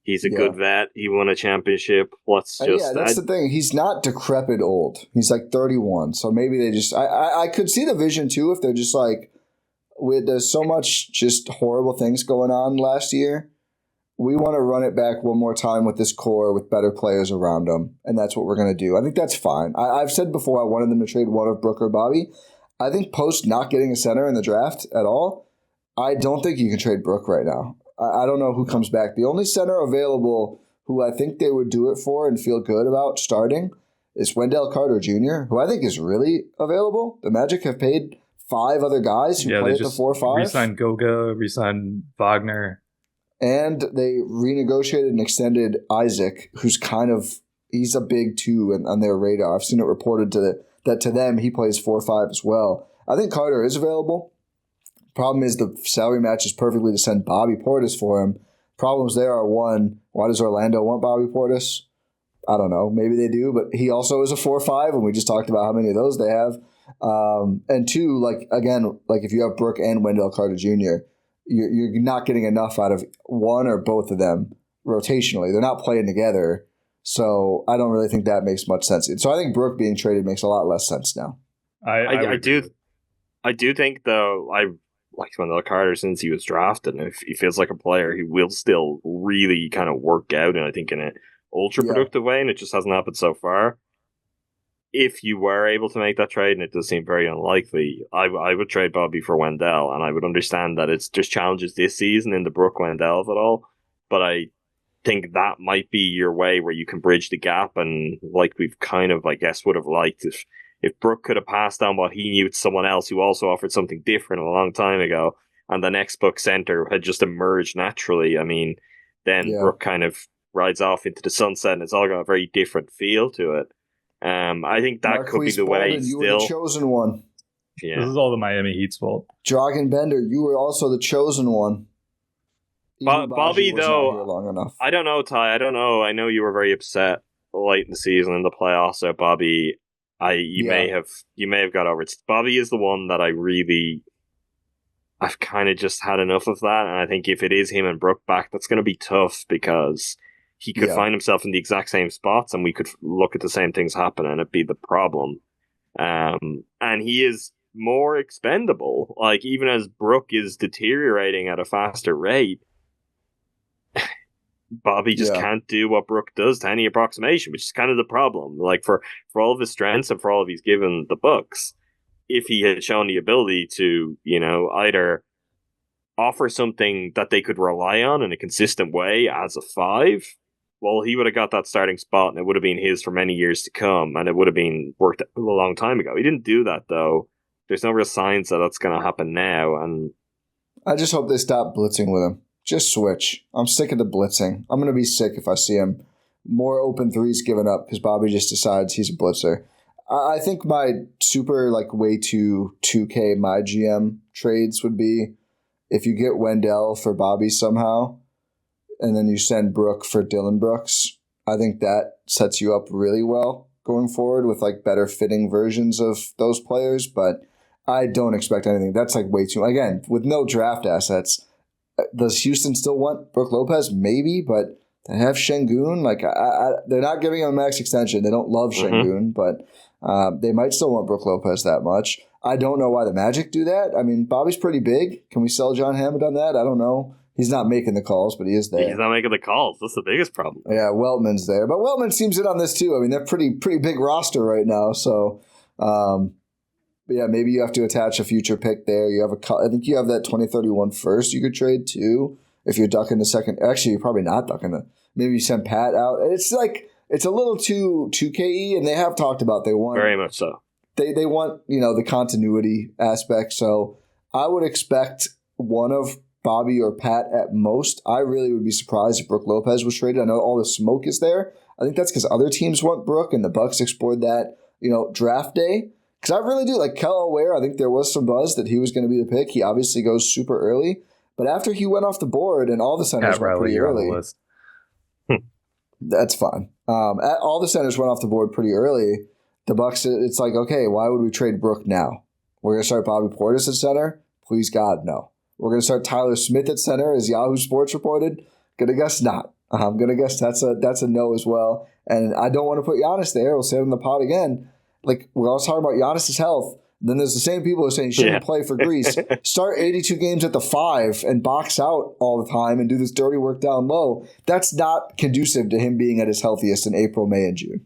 Speaker 3: he's a good vet. He won a championship. Let's just...
Speaker 1: that's the thing. He's not decrepit old. He's like 31, so maybe they just... I could see the vision, too, if they're just like, there's so much just horrible things going on last year. We want to run it back one more time with this core with better players around them, and that's what we're going to do. I think that's fine. I've said before I wanted them to trade one of Brook or Bobby. I think post not getting a center in the draft at all, I don't think you can trade Brook right now. I don't know who comes back. The only center available who I think they would do it for and feel good about starting is Wendell Carter Jr., who I think is really available. The Magic have paid 5 other guys who play at the 4-5.
Speaker 2: Re-signed Goga, re-signed Wagner.
Speaker 1: And they renegotiated and extended Isaac, who's he's a big 2 on their radar. I've seen it reported that to them he plays 4-5 as well. I think Carter is available. Problem is the salary matches perfectly to send Bobby Portis for him. Problems there are, 1, why does Orlando want Bobby Portis? I don't know. Maybe they do, but he also is a 4-5, and we just talked about how many of those they have. And 2, if you have Brook and Wendell Carter Jr., you're not getting enough out of one or both of them rotationally. They're not playing together, so I don't really think that makes much sense. So I think Brook being traded makes a lot less sense now.
Speaker 3: I do think, though, I liked Wendell Carter since he was drafted, and if he feels like a player, he will still really kind of work out, and I think in an ultra productive way, and it just hasn't happened so far. If you were able to make that trade, and it does seem very unlikely, I would trade Bobby for Wendell, and I would understand that it's just challenges this season in the Brook Wendell of it all, but I think that might be your way where you can bridge the gap, and like we've kind of, I guess, would have liked if Brook could have passed on what he knew to someone else who also offered something different a long time ago, and the next Buck center had just emerged naturally, I mean, then Brook kind of rides off into the sunset, and it's all got a very different feel to it. I think that
Speaker 1: Marquise
Speaker 3: could be the way.
Speaker 1: Bolden, you were the chosen one.
Speaker 2: Yeah. This is all the Miami Heat's fault.
Speaker 1: Dragan Bender, you were also the chosen one.
Speaker 3: Bobby, though, I don't know, Ty. I don't know. I know you were very upset late in the season in the playoffs. So Bobby, you may have got over it. Bobby is the one that I've kind of just had enough of that, and I think if it is him and Brook back, that's going to be tough because he could find himself in the exact same spots, and we could look at the same things happen, and it'd be the problem. And he is more expendable. Like, even as Brook is deteriorating at a faster rate, Bobby just can't do what Brook does to any approximation, which is kind of the problem. Like, for all of his strengths and for all of he's given the Bucks, if he had shown the ability to, either offer something that they could rely on in a consistent way as a 5, well, he would have got that starting spot, and it would have been his for many years to come, and it would have been worked a long time ago. He didn't do that, though. There's no real signs that that's going to happen now, and
Speaker 1: I just hope they stop blitzing with him. Just switch. I'm sick of the blitzing. I'm going to be sick if I see him more open threes given up because Bobby just decides he's a blitzer. I think my super, way too 2K my GM trades would be if you get Wendell for Bobby somehow, and then you send Brook for Dylan Brooks, I think that sets you up really well going forward with like better fitting versions of those players. But I don't expect anything. That's like way too, again, with no draft assets. Does Houston still want Brook Lopez? Maybe, but they have Şengün. Like they're not giving him a max extension. They don't love Şengün, but they might still want Brook Lopez that much. I don't know why the Magic do that. I mean, Bobby's pretty big. Can we sell John Hammond on that? I don't know. He's not making the calls, but he is there.
Speaker 3: He's not making the calls. That's the biggest problem.
Speaker 1: Yeah, Weltman's there. But Weltman seems in on this too. I mean, they're pretty big roster right now. So, yeah, maybe you have to attach a future pick there. You have I think you have that 2031 first you could trade too if you're ducking the second. Actually, you're probably not ducking the. Maybe you send Pat out. It's like it's a little too KE, and they have talked about they want
Speaker 3: very much so.
Speaker 1: They want the continuity aspect. So I would expect one of Bobby or Pat at most. I really would be surprised if Brook Lopez was traded. I know all the smoke is there. I think that's because other teams want Brook, and the Bucks explored that draft day. Because I really do like Kel Ware. I think there was some buzz that he was going to be the pick. He obviously goes super early, but after he went off the board and all the centers went pretty early. That's fine. All the centers went off the board pretty early. The Bucks, it's like, okay, why would we trade Brook now? We're going to start Bobby Portis at center? Please, God, no. We're going to start Tyler Smith at center, as Yahoo Sports reported? Going to guess not. I'm going to guess that's a no as well. And I don't want to put Giannis there. We'll say it in the pod again. Like, we're always talking about Giannis' health. Then there's the same people who are saying he shouldn't play for Greece. Start 82 games at the 5 and box out all the time and do this dirty work down low. That's not conducive to him being at his healthiest in April, May, and June.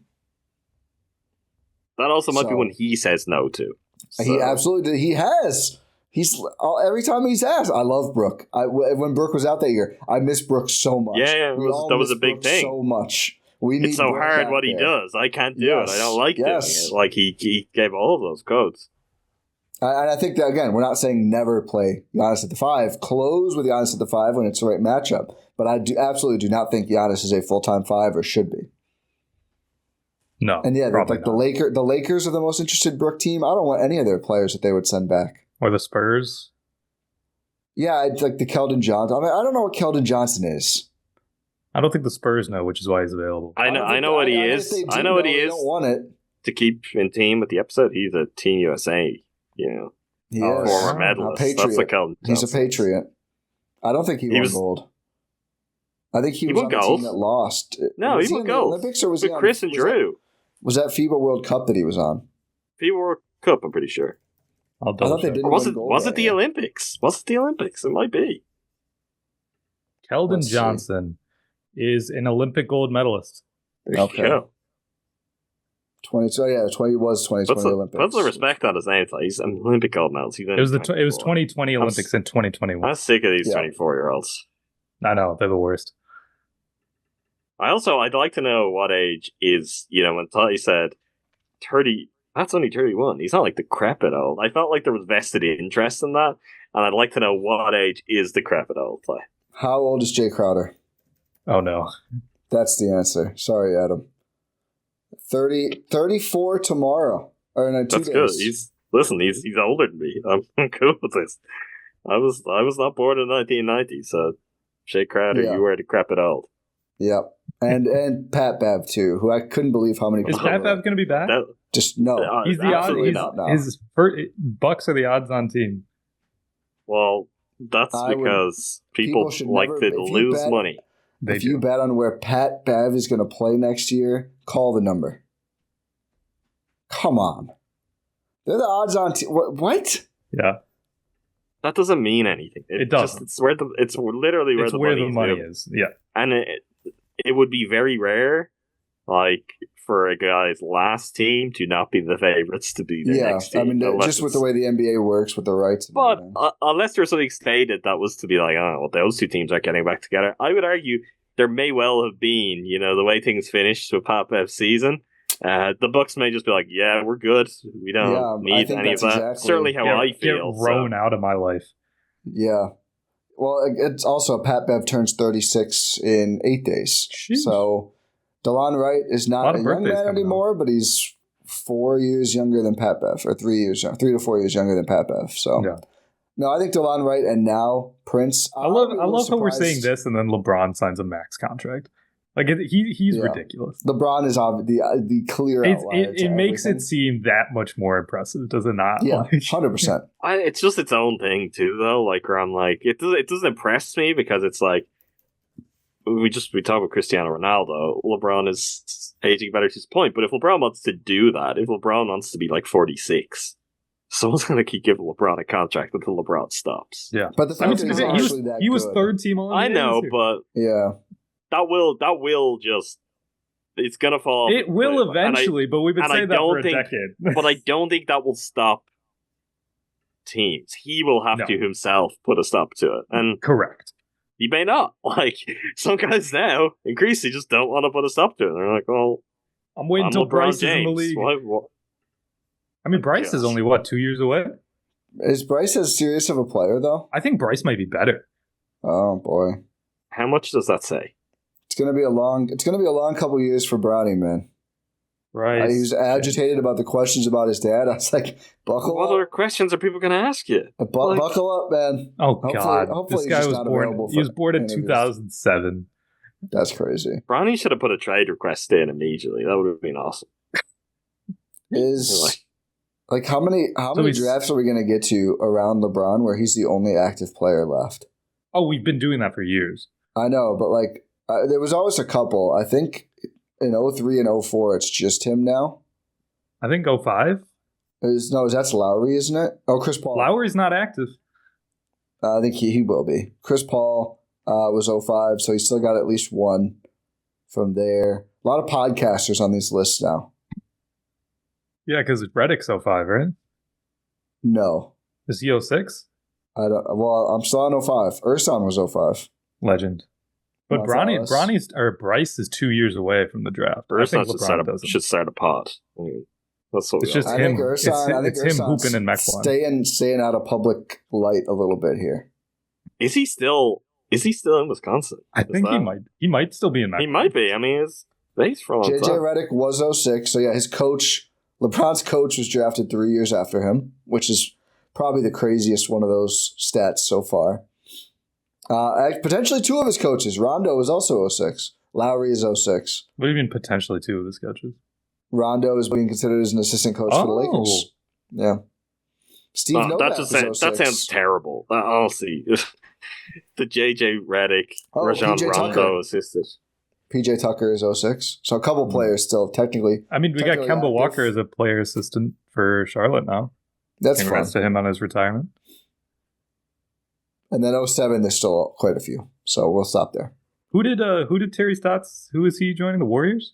Speaker 3: That also might be when he says no to. So.
Speaker 1: He absolutely did. He has. He's every time he's asked. I love Brook. When Brook was out that year, I miss Brook so much.
Speaker 3: Yeah, that was a big thing.
Speaker 1: So much.
Speaker 3: It's so hard what he does. I can't do it. I don't like doing it. Like he gave all of those codes.
Speaker 1: And I think that, again, we're not saying never play Giannis at the 5. Close with Giannis at the 5 when it's the right matchup. But I absolutely do not think Giannis is a full-time 5 or should be.
Speaker 2: No,
Speaker 1: and yeah, like the Lakers are the most interested Brook team. I don't want any of their players that they would send back.
Speaker 2: Or the Spurs.
Speaker 1: Yeah, it's like the Keldon Johnson. I mean, I don't know what Keldon Johnson is.
Speaker 2: I don't think the Spurs know, which is why he's available.
Speaker 3: I know what he is. I know what he is.
Speaker 1: Don't want it
Speaker 3: to keep in team with the episode. He's a Team USA, former medalist. That's the Keldon Johnson.
Speaker 1: He's a Patriot. I don't think he won gold. I think he was on the team that lost.
Speaker 3: No, he won gold.
Speaker 1: Olympics, or was
Speaker 3: he on Chris and Drew?
Speaker 1: Was that FIBA World Cup that he was on?
Speaker 3: FIBA World Cup, I'm pretty sure.
Speaker 2: I thought they didn't.
Speaker 3: Was it the Olympics? Was it the Olympics? It might be.
Speaker 2: Keldon Johnson is an Olympic gold medalist.
Speaker 1: Okay. 20 was 2020 Olympics.
Speaker 3: What's the respect on his name? He's an Olympic gold medalist.
Speaker 2: It was 2020 Olympics and 2021.
Speaker 3: I'm sick of these 24-year-olds.
Speaker 2: I know, they're the worst.
Speaker 3: I'd like to know what age is, when Tati said 30, that's only 31. He's not like decrepit old. I felt like there was vested interest in that, and I'd like to know what age is decrepit old.
Speaker 1: How old is Jay Crowder?
Speaker 2: Oh, no.
Speaker 1: That's the answer. Sorry, Adam. 34 tomorrow. Or no, 2 days.
Speaker 3: That's good. He's older than me. I'm cool with this. I was not born in 1990, so Jay Crowder, you were decrepit old. Yep.
Speaker 1: And Pat Bev, too, who I couldn't believe how many people.
Speaker 2: Is Pat Bev going to be back?
Speaker 1: Just no.
Speaker 2: He's the odds. His Bucks are the odds-on team.
Speaker 3: Well, that's because people like to lose money.
Speaker 1: If you bet on where Pat Bev is going to play next year, call the number. Come on. They're the odds-on team. What?
Speaker 2: Yeah.
Speaker 3: That doesn't mean anything.
Speaker 2: It doesn't.
Speaker 3: It's literally where the money is.
Speaker 2: Yeah.
Speaker 3: And it would be very rare, like, for a guy's last team to not be the favorites to be the next team.
Speaker 1: I mean, just with the way the NBA works with the rights.
Speaker 3: But unless there's something stated that was to be like, those two teams are getting back together, I would argue there may well have been, the way things finished with Pat Bev's season. The Bucks may just be like, yeah, we're good. We don't need any of that.
Speaker 1: Exactly.
Speaker 3: Certainly how I feel.
Speaker 2: Get Rohan out of my life.
Speaker 1: Yeah. Well, it's also Pat Bev turns 36 in 8 days.
Speaker 2: Sheesh.
Speaker 1: So Delon Wright is not a young man anymore, but he's 4 years younger than Pat Bev, or 3 to 4 years younger than Pat Bev. So No, I think Delon Wright and now Prince.
Speaker 2: I love how we're saying this, and then LeBron signs a max contract. Like he's ridiculous.
Speaker 1: LeBron is the clear outlier.
Speaker 2: It makes it seem that much more impressive, does it not?
Speaker 1: Yeah, 100%.
Speaker 3: It's just its own thing too, though. Like where I'm like, it doesn't impress me because it's like we talk about Cristiano Ronaldo. LeBron is aging better to his point, but if LeBron wants to do that, if LeBron wants to be like 46. Someone's going to keep giving LeBron a contract until LeBron stops.
Speaker 2: Yeah,
Speaker 1: but the fact is
Speaker 2: he was third team all.
Speaker 3: I know, but that will just it's going to fall off.
Speaker 2: It will eventually, but we've been saying that for a decade.
Speaker 3: But I don't think that will stop teams. He will have to himself put a stop to it, and
Speaker 2: correct.
Speaker 3: He may not. Like some guys now, increasingly just don't want to put a stop to it. They're like, "Well,
Speaker 2: I'm waiting until Bryce is in the league."
Speaker 3: What?
Speaker 2: I mean, Bryce is only 2 years away.
Speaker 1: Is Bryce as serious of a player though?
Speaker 2: I think Bryce might be better.
Speaker 1: Oh boy,
Speaker 3: how much does that say?
Speaker 1: It's gonna be a long couple of years for Brownie, man.
Speaker 2: Right.
Speaker 1: He was agitated about the questions about his dad. I was like, buckle up.
Speaker 3: What other questions are people going to ask you?
Speaker 1: Buckle up, man.
Speaker 2: Oh, God. Hopefully this guy was born. He was born in 2007.
Speaker 1: That's crazy.
Speaker 3: Brownie should have put a trade request in immediately. That would have been awesome.
Speaker 1: How many drafts are we going to get to around LeBron where he's the only active player left?
Speaker 2: Oh, we've been doing that for years.
Speaker 1: I know, but there was always a couple. I think in 03 and 04, it's just him now.
Speaker 2: I think 05.
Speaker 1: That's Lowry, isn't it? Oh, Chris Paul.
Speaker 2: Lowry's not active.
Speaker 1: I think he will be. Chris Paul was 05, so he's still got at least one from there. A lot of podcasters on these lists now.
Speaker 2: Yeah, because Redick's 05, right?
Speaker 1: No.
Speaker 2: Is he 06?
Speaker 1: I don't. Well, I'm still on 05. Ersan was 05.
Speaker 2: Legend. But Bryce is 2 years away from the draft.
Speaker 3: Ersan should start a pod. That's what
Speaker 2: it's just him. It's him hooping in
Speaker 1: Mequon. Staying out of public light a little bit here.
Speaker 3: Is he still in Wisconsin?
Speaker 2: I think he might still be in Mequon.
Speaker 3: He might be. I mean, he's from
Speaker 1: JJ Redick was 06. So yeah, his coach, LeBron's coach, was drafted 3 years after him, which is probably the craziest one of those stats so far. Potentially two of his coaches. Rondo is also 06. Lowry is 06.
Speaker 2: What do you mean potentially two of his coaches?
Speaker 1: Rondo is being considered as an assistant coach for the Lakers. Yeah. Steve Novak
Speaker 3: that sounds terrible. Honestly. The JJ Redick, Rajon Rondo assistant.
Speaker 1: PJ Tucker is 06. So a couple players still technically.
Speaker 2: I mean, we got Kemba Walker as a player assistant for Charlotte now.
Speaker 1: That's
Speaker 2: Congrats to him on his retirement.
Speaker 1: And then 07, there's still quite a few. So we'll stop there.
Speaker 2: Who did Terry Stotts? Who is he joining? The Warriors?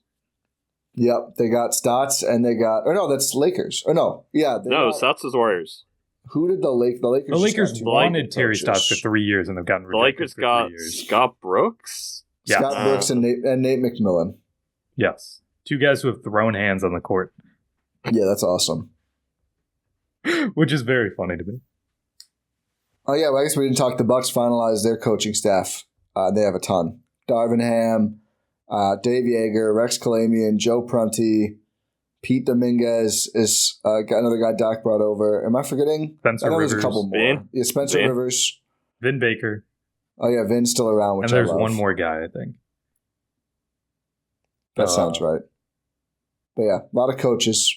Speaker 1: Yep, they got Stotts and they got. Or no, that's Lakers. Or no, yeah.
Speaker 3: Stotts is Warriors.
Speaker 1: Who did the Lakers?
Speaker 2: The Lakers wanted Terry Stotts for 3 years and they've gotten rejected.
Speaker 3: The Lakers got Scott Brooks.
Speaker 1: Yeah. Scott Brooks and Nate McMillan.
Speaker 2: Yes, two guys who have thrown hands on the court.
Speaker 1: Yeah, that's awesome.
Speaker 2: Which is very funny to me.
Speaker 1: Oh yeah, well, I guess we didn't talk. The Bucks finalized their coaching staff. They have a ton. Darvin Ham, Dave Yeager, Rex Kalamian, Joe Prunty, Pete Dominguez is another guy Doc brought over. Am I forgetting?
Speaker 2: Spencer Rivers.
Speaker 1: There's a couple more. Yeah, Spencer Rivers.
Speaker 2: Vin Baker.
Speaker 1: Oh yeah, Vin's still around.
Speaker 2: And there's one more guy, I think.
Speaker 1: That sounds right. But yeah, a lot of coaches.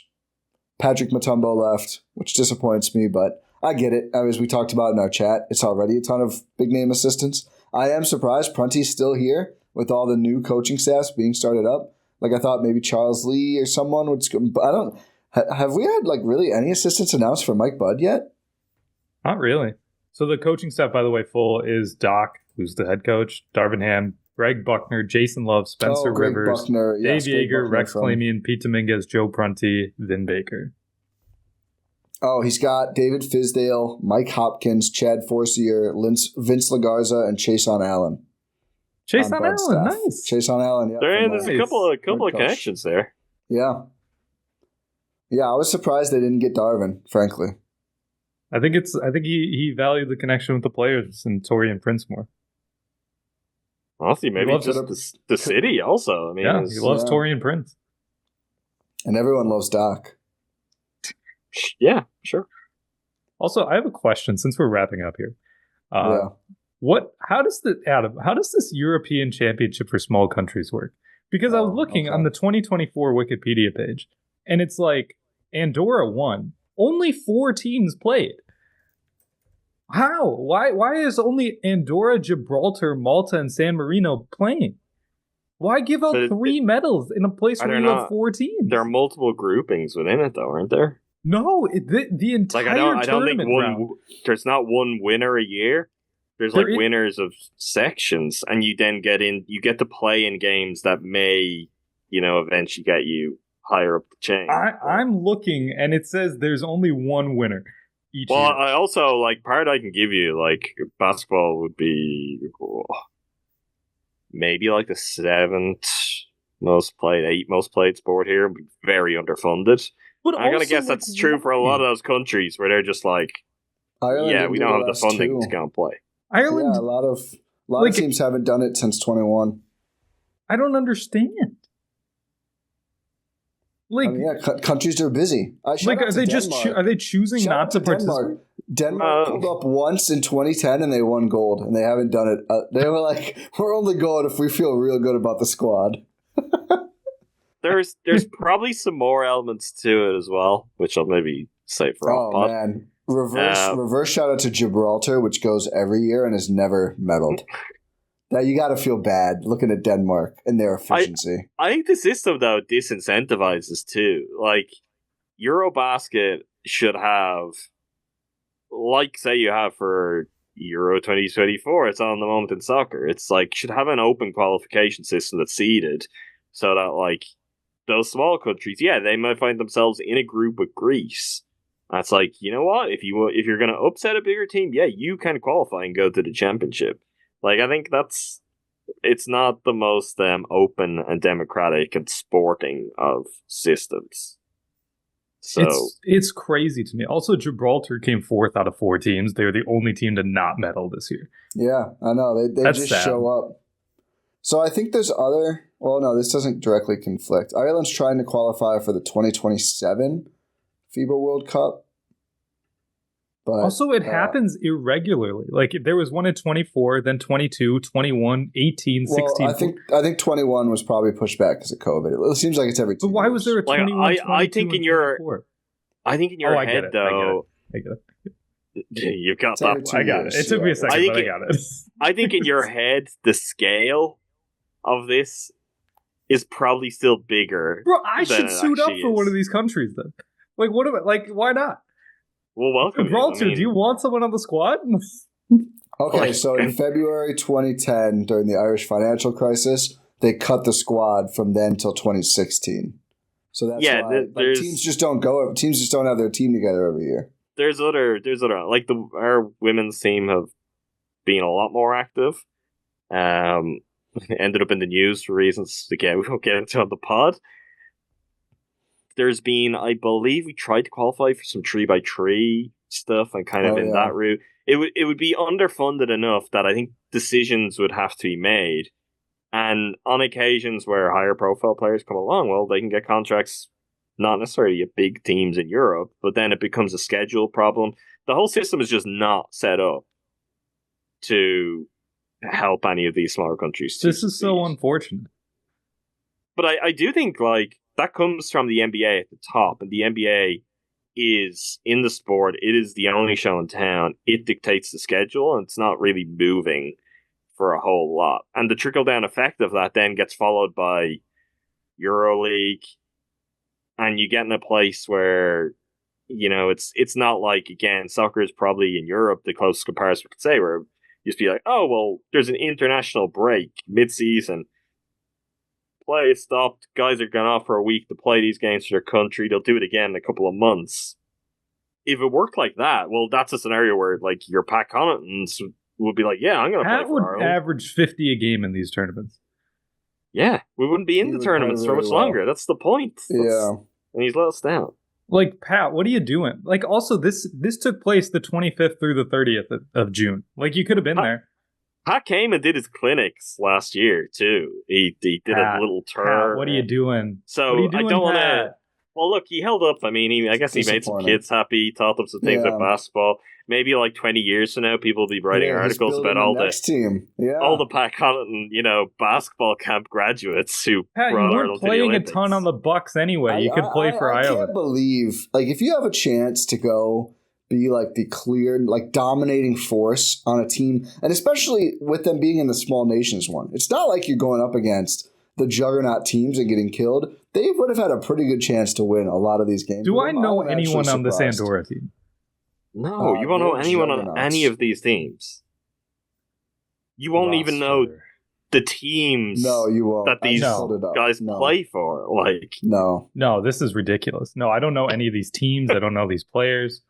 Speaker 1: Patrick Mutombo left, which disappoints me, but I get it. As we talked about in our chat, it's already a ton of big name assistants. I am surprised Prunty's still here with all the new coaching staffs being started up. Like I thought maybe Charles Lee or someone would. I don't. Have we had really any assistants announced for Mike Budd yet?
Speaker 2: Not really. So the coaching staff, by the way, full is Doc, who's the head coach, Darvin Ham, Greg Buckner, Jason Love, Spencer Rivers,
Speaker 1: Buckner,
Speaker 2: Dave Yeager, Rex Kalamian, Pete Dominguez, Joe Prunty, Vin Baker.
Speaker 1: Oh, he's got David Fizdale, Mike Hopkins, Chad Forcier, Vince Lagarza, and Chason Allen.
Speaker 2: Chason Allen, nice.
Speaker 1: Chason Allen, yeah.
Speaker 3: There's a couple of connections there.
Speaker 1: Yeah. Yeah, I was surprised they didn't get Darvin, frankly.
Speaker 2: I think he valued the connection with the players and Taurean Prince more.
Speaker 3: Honestly, maybe just the city also. I mean,
Speaker 2: he loves Taurean Prince.
Speaker 1: And everyone loves Doc.
Speaker 3: Yeah, sure.
Speaker 2: Also, I have a question since we're wrapping up here. How does this European Championship for small countries work? Because I was looking on the 2024 Wikipedia page, and it's like Andorra won. Only 4 teams played. How? Why is only Andorra, Gibraltar, Malta, and San Marino playing? Why give out 3 medals in a place where you have 4 teams?
Speaker 3: There are multiple groupings within it, though, aren't there?
Speaker 2: No, the entire
Speaker 3: I don't think there's not one winner a year. There's winners of sections, and you then get to play in games that may, eventually get you higher up the chain.
Speaker 2: I'm looking, and it says there's only one winner each year.
Speaker 3: I also, part I can give you, basketball would be maybe the 7th most played, 8th most played sport here, would be very underfunded. But I'm going to guess that's true for a lot of those countries where they're just Ireland, we don't have the funding to go and play.
Speaker 2: Ireland,
Speaker 1: a lot of teams haven't done it since 21.
Speaker 2: I don't understand.
Speaker 1: Countries are busy.
Speaker 2: Are they choosing not to participate?
Speaker 1: Denmark pulled up once in 2010 and they won gold, and they haven't done it. They were like, we're only going if we feel real good about the squad.
Speaker 3: There's probably some more elements to it as well, which I'll maybe say for off pod.
Speaker 1: Man. Reverse shout out to Gibraltar, which goes every year and has never medaled. Now you got to feel bad looking at Denmark and their efficiency.
Speaker 3: I think the system, though, disincentivizes too. Eurobasket should have, say you have for Euro 2024, it's on the moment in soccer. It's should have an open qualification system that's seeded so that those small countries, they might find themselves in a group with Greece. That's you know what? If you're going to upset a bigger team, you can qualify and go to the championship. I think it's not the most open and democratic and sporting of systems. So
Speaker 2: it's crazy to me. Also, Gibraltar came 4th out of 4 teams. They were the only team to not medal this year.
Speaker 1: Yeah, I know. They just sad. Show up. So I think there's other. Well, no, this doesn't directly conflict. Ireland's trying to qualify for the 2027 FIBA World Cup. But,
Speaker 2: also, it happens irregularly. There was one in 24, then 22, 21, 18, 16.
Speaker 1: I think 21 was probably pushed back because of COVID. It seems like it's every 2
Speaker 2: years. But why was there a 21,
Speaker 3: I think in your head, though...
Speaker 2: I get it.
Speaker 3: You've got that.
Speaker 2: I got it. It took me a second, but I got it.
Speaker 3: I think in your head, the scale of this is probably still bigger.
Speaker 2: Bro, I should suit up for one of these countries then. Why not?
Speaker 3: Well, welcome.
Speaker 2: Gibraltar, do you want someone on the squad?
Speaker 1: Okay, so in February 2010, during the Irish financial crisis, they cut the squad from then till 2016. So that's why teams just don't go. Teams just don't have their team together every year.
Speaker 3: There's other our women's team have been a lot more active. Ended up in the news for reasons we won't get into on the pod. There's been, I believe, we tried to qualify for some 3x3 stuff and kind of that route. It would be underfunded enough that I think decisions would have to be made. And on occasions where higher profile players come along, well, they can get contracts, not necessarily at big teams in Europe, but then it becomes a schedule problem. The whole system is just not set up to help any of these smaller countries.
Speaker 2: This is so unfortunate.
Speaker 3: But I do think, that comes from the NBA at the top, and the NBA is in the sport. It is the only show in town. It dictates the schedule, and it's not really moving for a whole lot. And the trickle-down effect of that then gets followed by EuroLeague, and you get in a place where, it's not again, soccer is probably in Europe the closest comparison we could say, where you just be there's an international break mid-season. Play stopped. Guys are gone off for a week to play these games for their country. They'll do it again in a couple of months. If it worked like that, well, that's a scenario where your Pat Connaughtons would be I'm going to play for Ireland.
Speaker 2: Average 50 a game in these tournaments.
Speaker 3: Yeah, we wouldn't be in the tournaments for much longer. That's the point. And he's let us down.
Speaker 2: Pat, what are you doing? Also, this took place the 25th through the 30th of June. You could have been there.
Speaker 3: Pat came and did his clinics last year too. He did a little tour.
Speaker 2: Pat, what are you doing?
Speaker 3: So I don't want to. Well, look, he held up. I mean, I guess he made some kids happy, taught them some things about basketball. Maybe like 20 years from now, people will be writing articles about all the
Speaker 1: team.
Speaker 3: all the Pat Connaughton, basketball camp graduates who
Speaker 2: Pat,
Speaker 3: brought
Speaker 2: you
Speaker 3: Ireland
Speaker 2: weren't playing
Speaker 3: to
Speaker 2: a ton on the Bucks anyway. You could play for Ireland.
Speaker 1: I can't believe, like, if you have a chance to go be like the clear, like, dominating force on a team, and especially with them being in the small nations one, it's not like you're going up against the juggernaut teams and getting killed. They would have had a pretty good chance to win a lot of these games.
Speaker 2: Do I know anyone on this Andorra team?
Speaker 3: No, you won't know anyone on any of these teams. You won't even know the teams that these guys play for. Like,
Speaker 2: no, this is ridiculous. No, I don't know any of these teams. I don't know these players.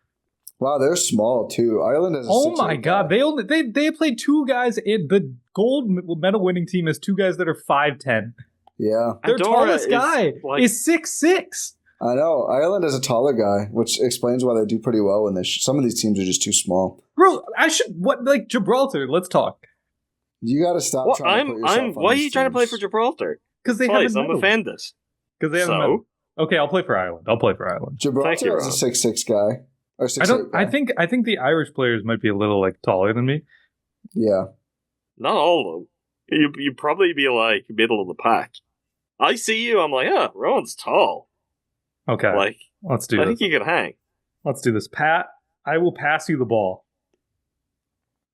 Speaker 1: Wow, they're small too. Ireland is.
Speaker 2: Oh my god, they played two guys. The gold medal winning team is two guys that are 5'10".
Speaker 1: Yeah,
Speaker 2: their tallest guy is 6'6".
Speaker 1: I know. Ireland is a taller guy, which explains why they do pretty well when some of these teams are just too small.
Speaker 2: Bro, like Gibraltar, let's talk.
Speaker 1: You got to stop trying to put yourself on
Speaker 3: why are you
Speaker 1: teams.
Speaker 3: trying to play for Gibraltar?
Speaker 2: Because they haven't.
Speaker 3: I'm offended.
Speaker 2: Because they haven't. Okay, I'll play for Ireland.
Speaker 1: Gibraltar is a 6'6" guy. Or 6'8" guy.
Speaker 2: I think the Irish players might be a little like taller than me.
Speaker 1: Yeah.
Speaker 3: Not all of them. You'd probably be like middle of the pack. I see you, I'm like, Rowan's tall.
Speaker 2: Okay, let's do this.
Speaker 3: I think you can hang.
Speaker 2: Let's do this. Pat, I will pass you the ball.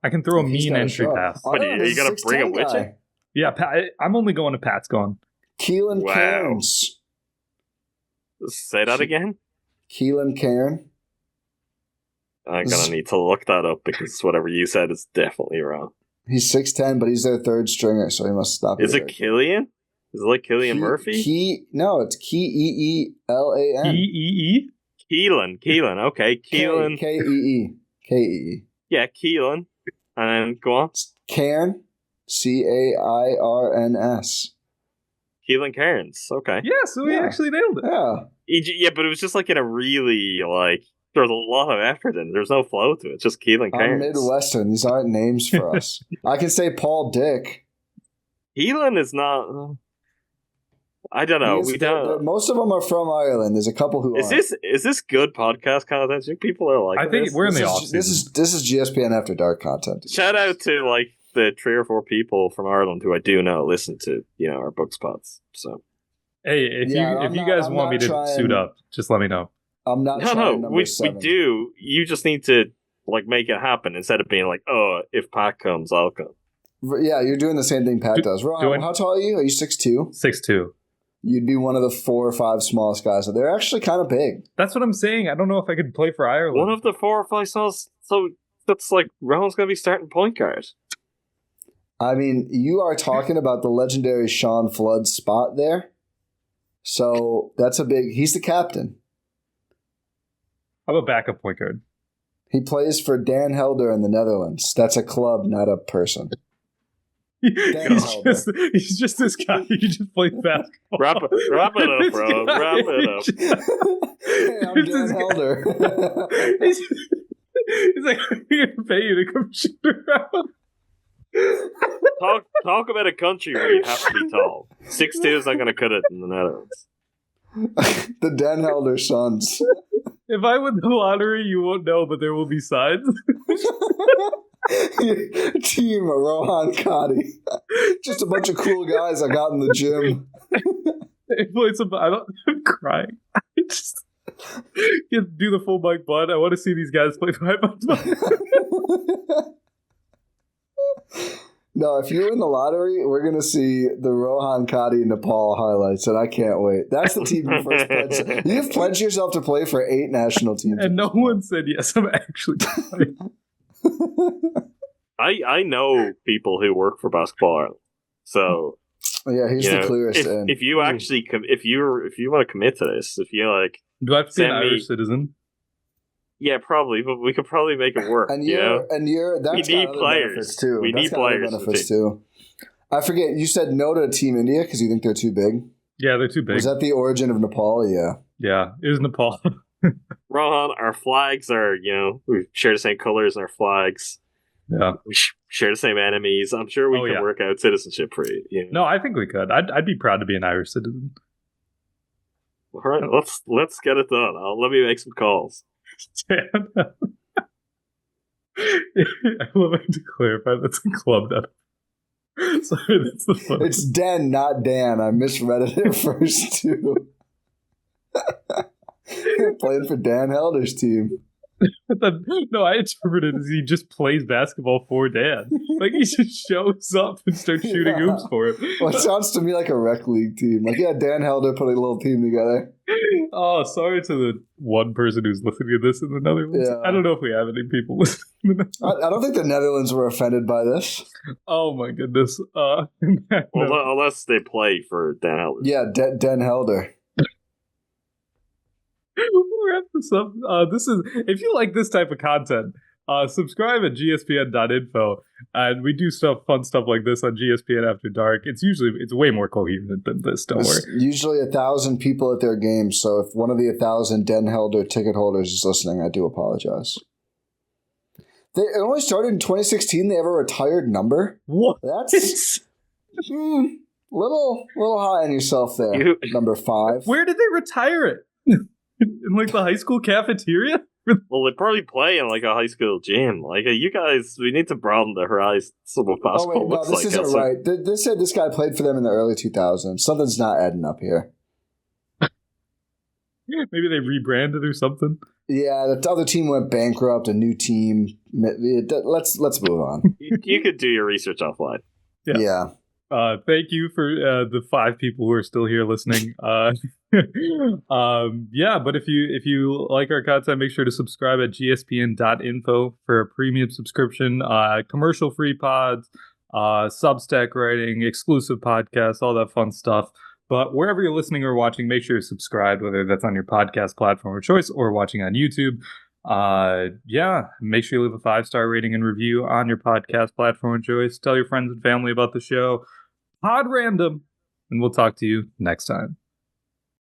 Speaker 2: I can throw a mean entry pass.
Speaker 3: What, you got to bring him with you?
Speaker 2: Yeah, Pat, I'm only going to Pat's gone.
Speaker 1: Keelan Cairns.
Speaker 3: Say that again?
Speaker 1: Keelan Cairn.
Speaker 3: I'm going to need to look that up because whatever you said is definitely wrong.
Speaker 1: He's 6'10", but he's their third stringer, so he must stop.
Speaker 3: Is it Killian? Is it like Killian Murphy?
Speaker 1: No, it's Keelan.
Speaker 2: Keelan?
Speaker 3: Keelan, okay. Keelan.
Speaker 1: Keee.
Speaker 3: Yeah, Keelan. And then go on.
Speaker 1: Cairn. Cairns.
Speaker 3: Keelan Cairns, okay.
Speaker 2: Yeah, so he actually nailed it.
Speaker 1: Yeah,
Speaker 3: but it was just like in a really, like, there was a lot of effort in it. There's no flow to it. It's just Keelan Cairns.
Speaker 1: I'm Midwestern. These aren't names for us. I can say Paul Dick.
Speaker 3: Keelan is not... I don't know.
Speaker 1: Most of them are from Ireland. There's a couple who
Speaker 3: is this good podcast content? I think people are like.
Speaker 2: I think we're in the off season.
Speaker 1: This is GSPN After Dark content.
Speaker 3: Shout out to like the 3 or 4 people from Ireland who I do know listen to our book spots. So
Speaker 2: hey, if you guys want me to suit up, just let me know.
Speaker 1: I'm not.
Speaker 3: We do. You just need to like make it happen instead of being like, oh, if Pat comes, I'll come.
Speaker 1: Yeah, you're doing the same thing Pat does. Rohan, how tall are you? Are you 6'2"?
Speaker 2: 6'2".
Speaker 1: You'd be one of the 4 or 5 smallest guys. So they're actually kind of big.
Speaker 2: That's what I'm saying. I don't know if I could play for Ireland.
Speaker 3: One of the 4 or 5 smallest. So that's like Rohan's going to be starting point guard.
Speaker 1: I mean, you are talking about the legendary Sean Flood spot there. So that's he's the captain.
Speaker 2: I'm a backup point guard.
Speaker 1: He plays for Dan Helder in the Netherlands. That's a club, not a person.
Speaker 2: He's just this guy who just plays basketball.
Speaker 3: Wrap it up, bro. Wrap it up.
Speaker 1: Hey, I'm Dan Helder.
Speaker 2: He's like, I'm going to pay you to come shoot around.
Speaker 3: Talk about a country where you have to be tall. 6'2" is not going to cut it in the Netherlands.
Speaker 1: The Dan Helder Sons.
Speaker 2: If I win the lottery, you won't know, but there will be signs.
Speaker 1: Team Rohan Katti. Just a bunch of cool guys I got in the gym.
Speaker 2: I'm crying. I just can't do the full Mike Butt. I want to see these guys play 5-on-5.
Speaker 1: No, if you win the lottery, we're going to see the Rohan Katti Nepal highlights, and I can't wait. That's the team you first pledged. You've pledged yourself to play for 8 national teams.
Speaker 2: And no one said yes. I'm actually playing.
Speaker 3: I know people who work for Basketball Ireland, so
Speaker 1: yeah, he's the clearest.
Speaker 3: If you actually if you want to commit to this, if you like,
Speaker 2: do I have to be an Irish citizen?
Speaker 3: Yeah, probably, but we could probably make it work.
Speaker 1: And
Speaker 3: we
Speaker 1: need
Speaker 3: players
Speaker 1: too.
Speaker 3: We need players
Speaker 1: too. I forget. You said no to Team India because you think they're too big.
Speaker 2: Yeah, they're too big.
Speaker 1: Was that the origin of Nepal? Yeah.
Speaker 2: Yeah, it was Nepal.
Speaker 3: Rohan, our flags are, we share the same colors in our flags.
Speaker 2: Yeah.
Speaker 3: We share the same enemies. I'm sure we can work out citizenship for you.
Speaker 2: No, I think we could. I'd be proud to be an Irish citizen.
Speaker 3: All right, let's get it done. Let me make some calls.
Speaker 2: I love having to clarify that's a club net. Sorry, that's the fun.
Speaker 1: It's Den, not Dan. I misread it at first too. Playing for Dan Helder's team.
Speaker 2: No, I interpreted it as he just plays basketball for Dan. Like he just shows up and starts shooting hoops for him.
Speaker 1: Well, it sounds to me like a rec league team. Like, yeah, Dan Helder put a little team together.
Speaker 2: Oh, sorry to the one person who's listening to this in the Netherlands. Yeah. I don't know if we have any people listening.
Speaker 1: I don't think the Netherlands were offended by this.
Speaker 2: Oh my goodness.
Speaker 3: Well, unless they play for Dan Helder.
Speaker 1: Yeah, Dan Helder.
Speaker 2: We'll wrap this up. This is, if you like this type of content, subscribe at gspn.info, and we do fun stuff like this on GSPN After Dark. It's way more coherent than this. Don't worry.
Speaker 1: Usually 1,000 people at their games, so if one of the 1,000 Den Helder ticket holders is listening, I do apologize. It only started in 2016. They have a retired number.
Speaker 2: What?
Speaker 1: That's little high on yourself there. Number 5.
Speaker 2: Where did they retire it? In like the high school cafeteria?
Speaker 3: Well, they probably play in like a high school gym. Like, you guys, we need to broaden the horizon. What basketball looks like.
Speaker 1: This isn't right. They said this guy played for them in the early 2000s. Something's not adding up here.
Speaker 2: Maybe they rebranded or something.
Speaker 1: Yeah, the other team went bankrupt. A new team. Let's move on.
Speaker 3: You could do your research offline.
Speaker 1: Yeah.
Speaker 2: Thank you for the 5 people who are still here listening. But if you like our content, make sure to subscribe at gspn.info for a premium subscription, commercial-free pods, Substack writing, exclusive podcasts, all that fun stuff. But wherever you're listening or watching, make sure to subscribe, whether that's on your podcast platform of choice or watching on YouTube. Make sure you leave a 5-star rating and review on your podcast platform of choice. Tell your friends and family about the show. Pod Random, and we'll talk to you next time.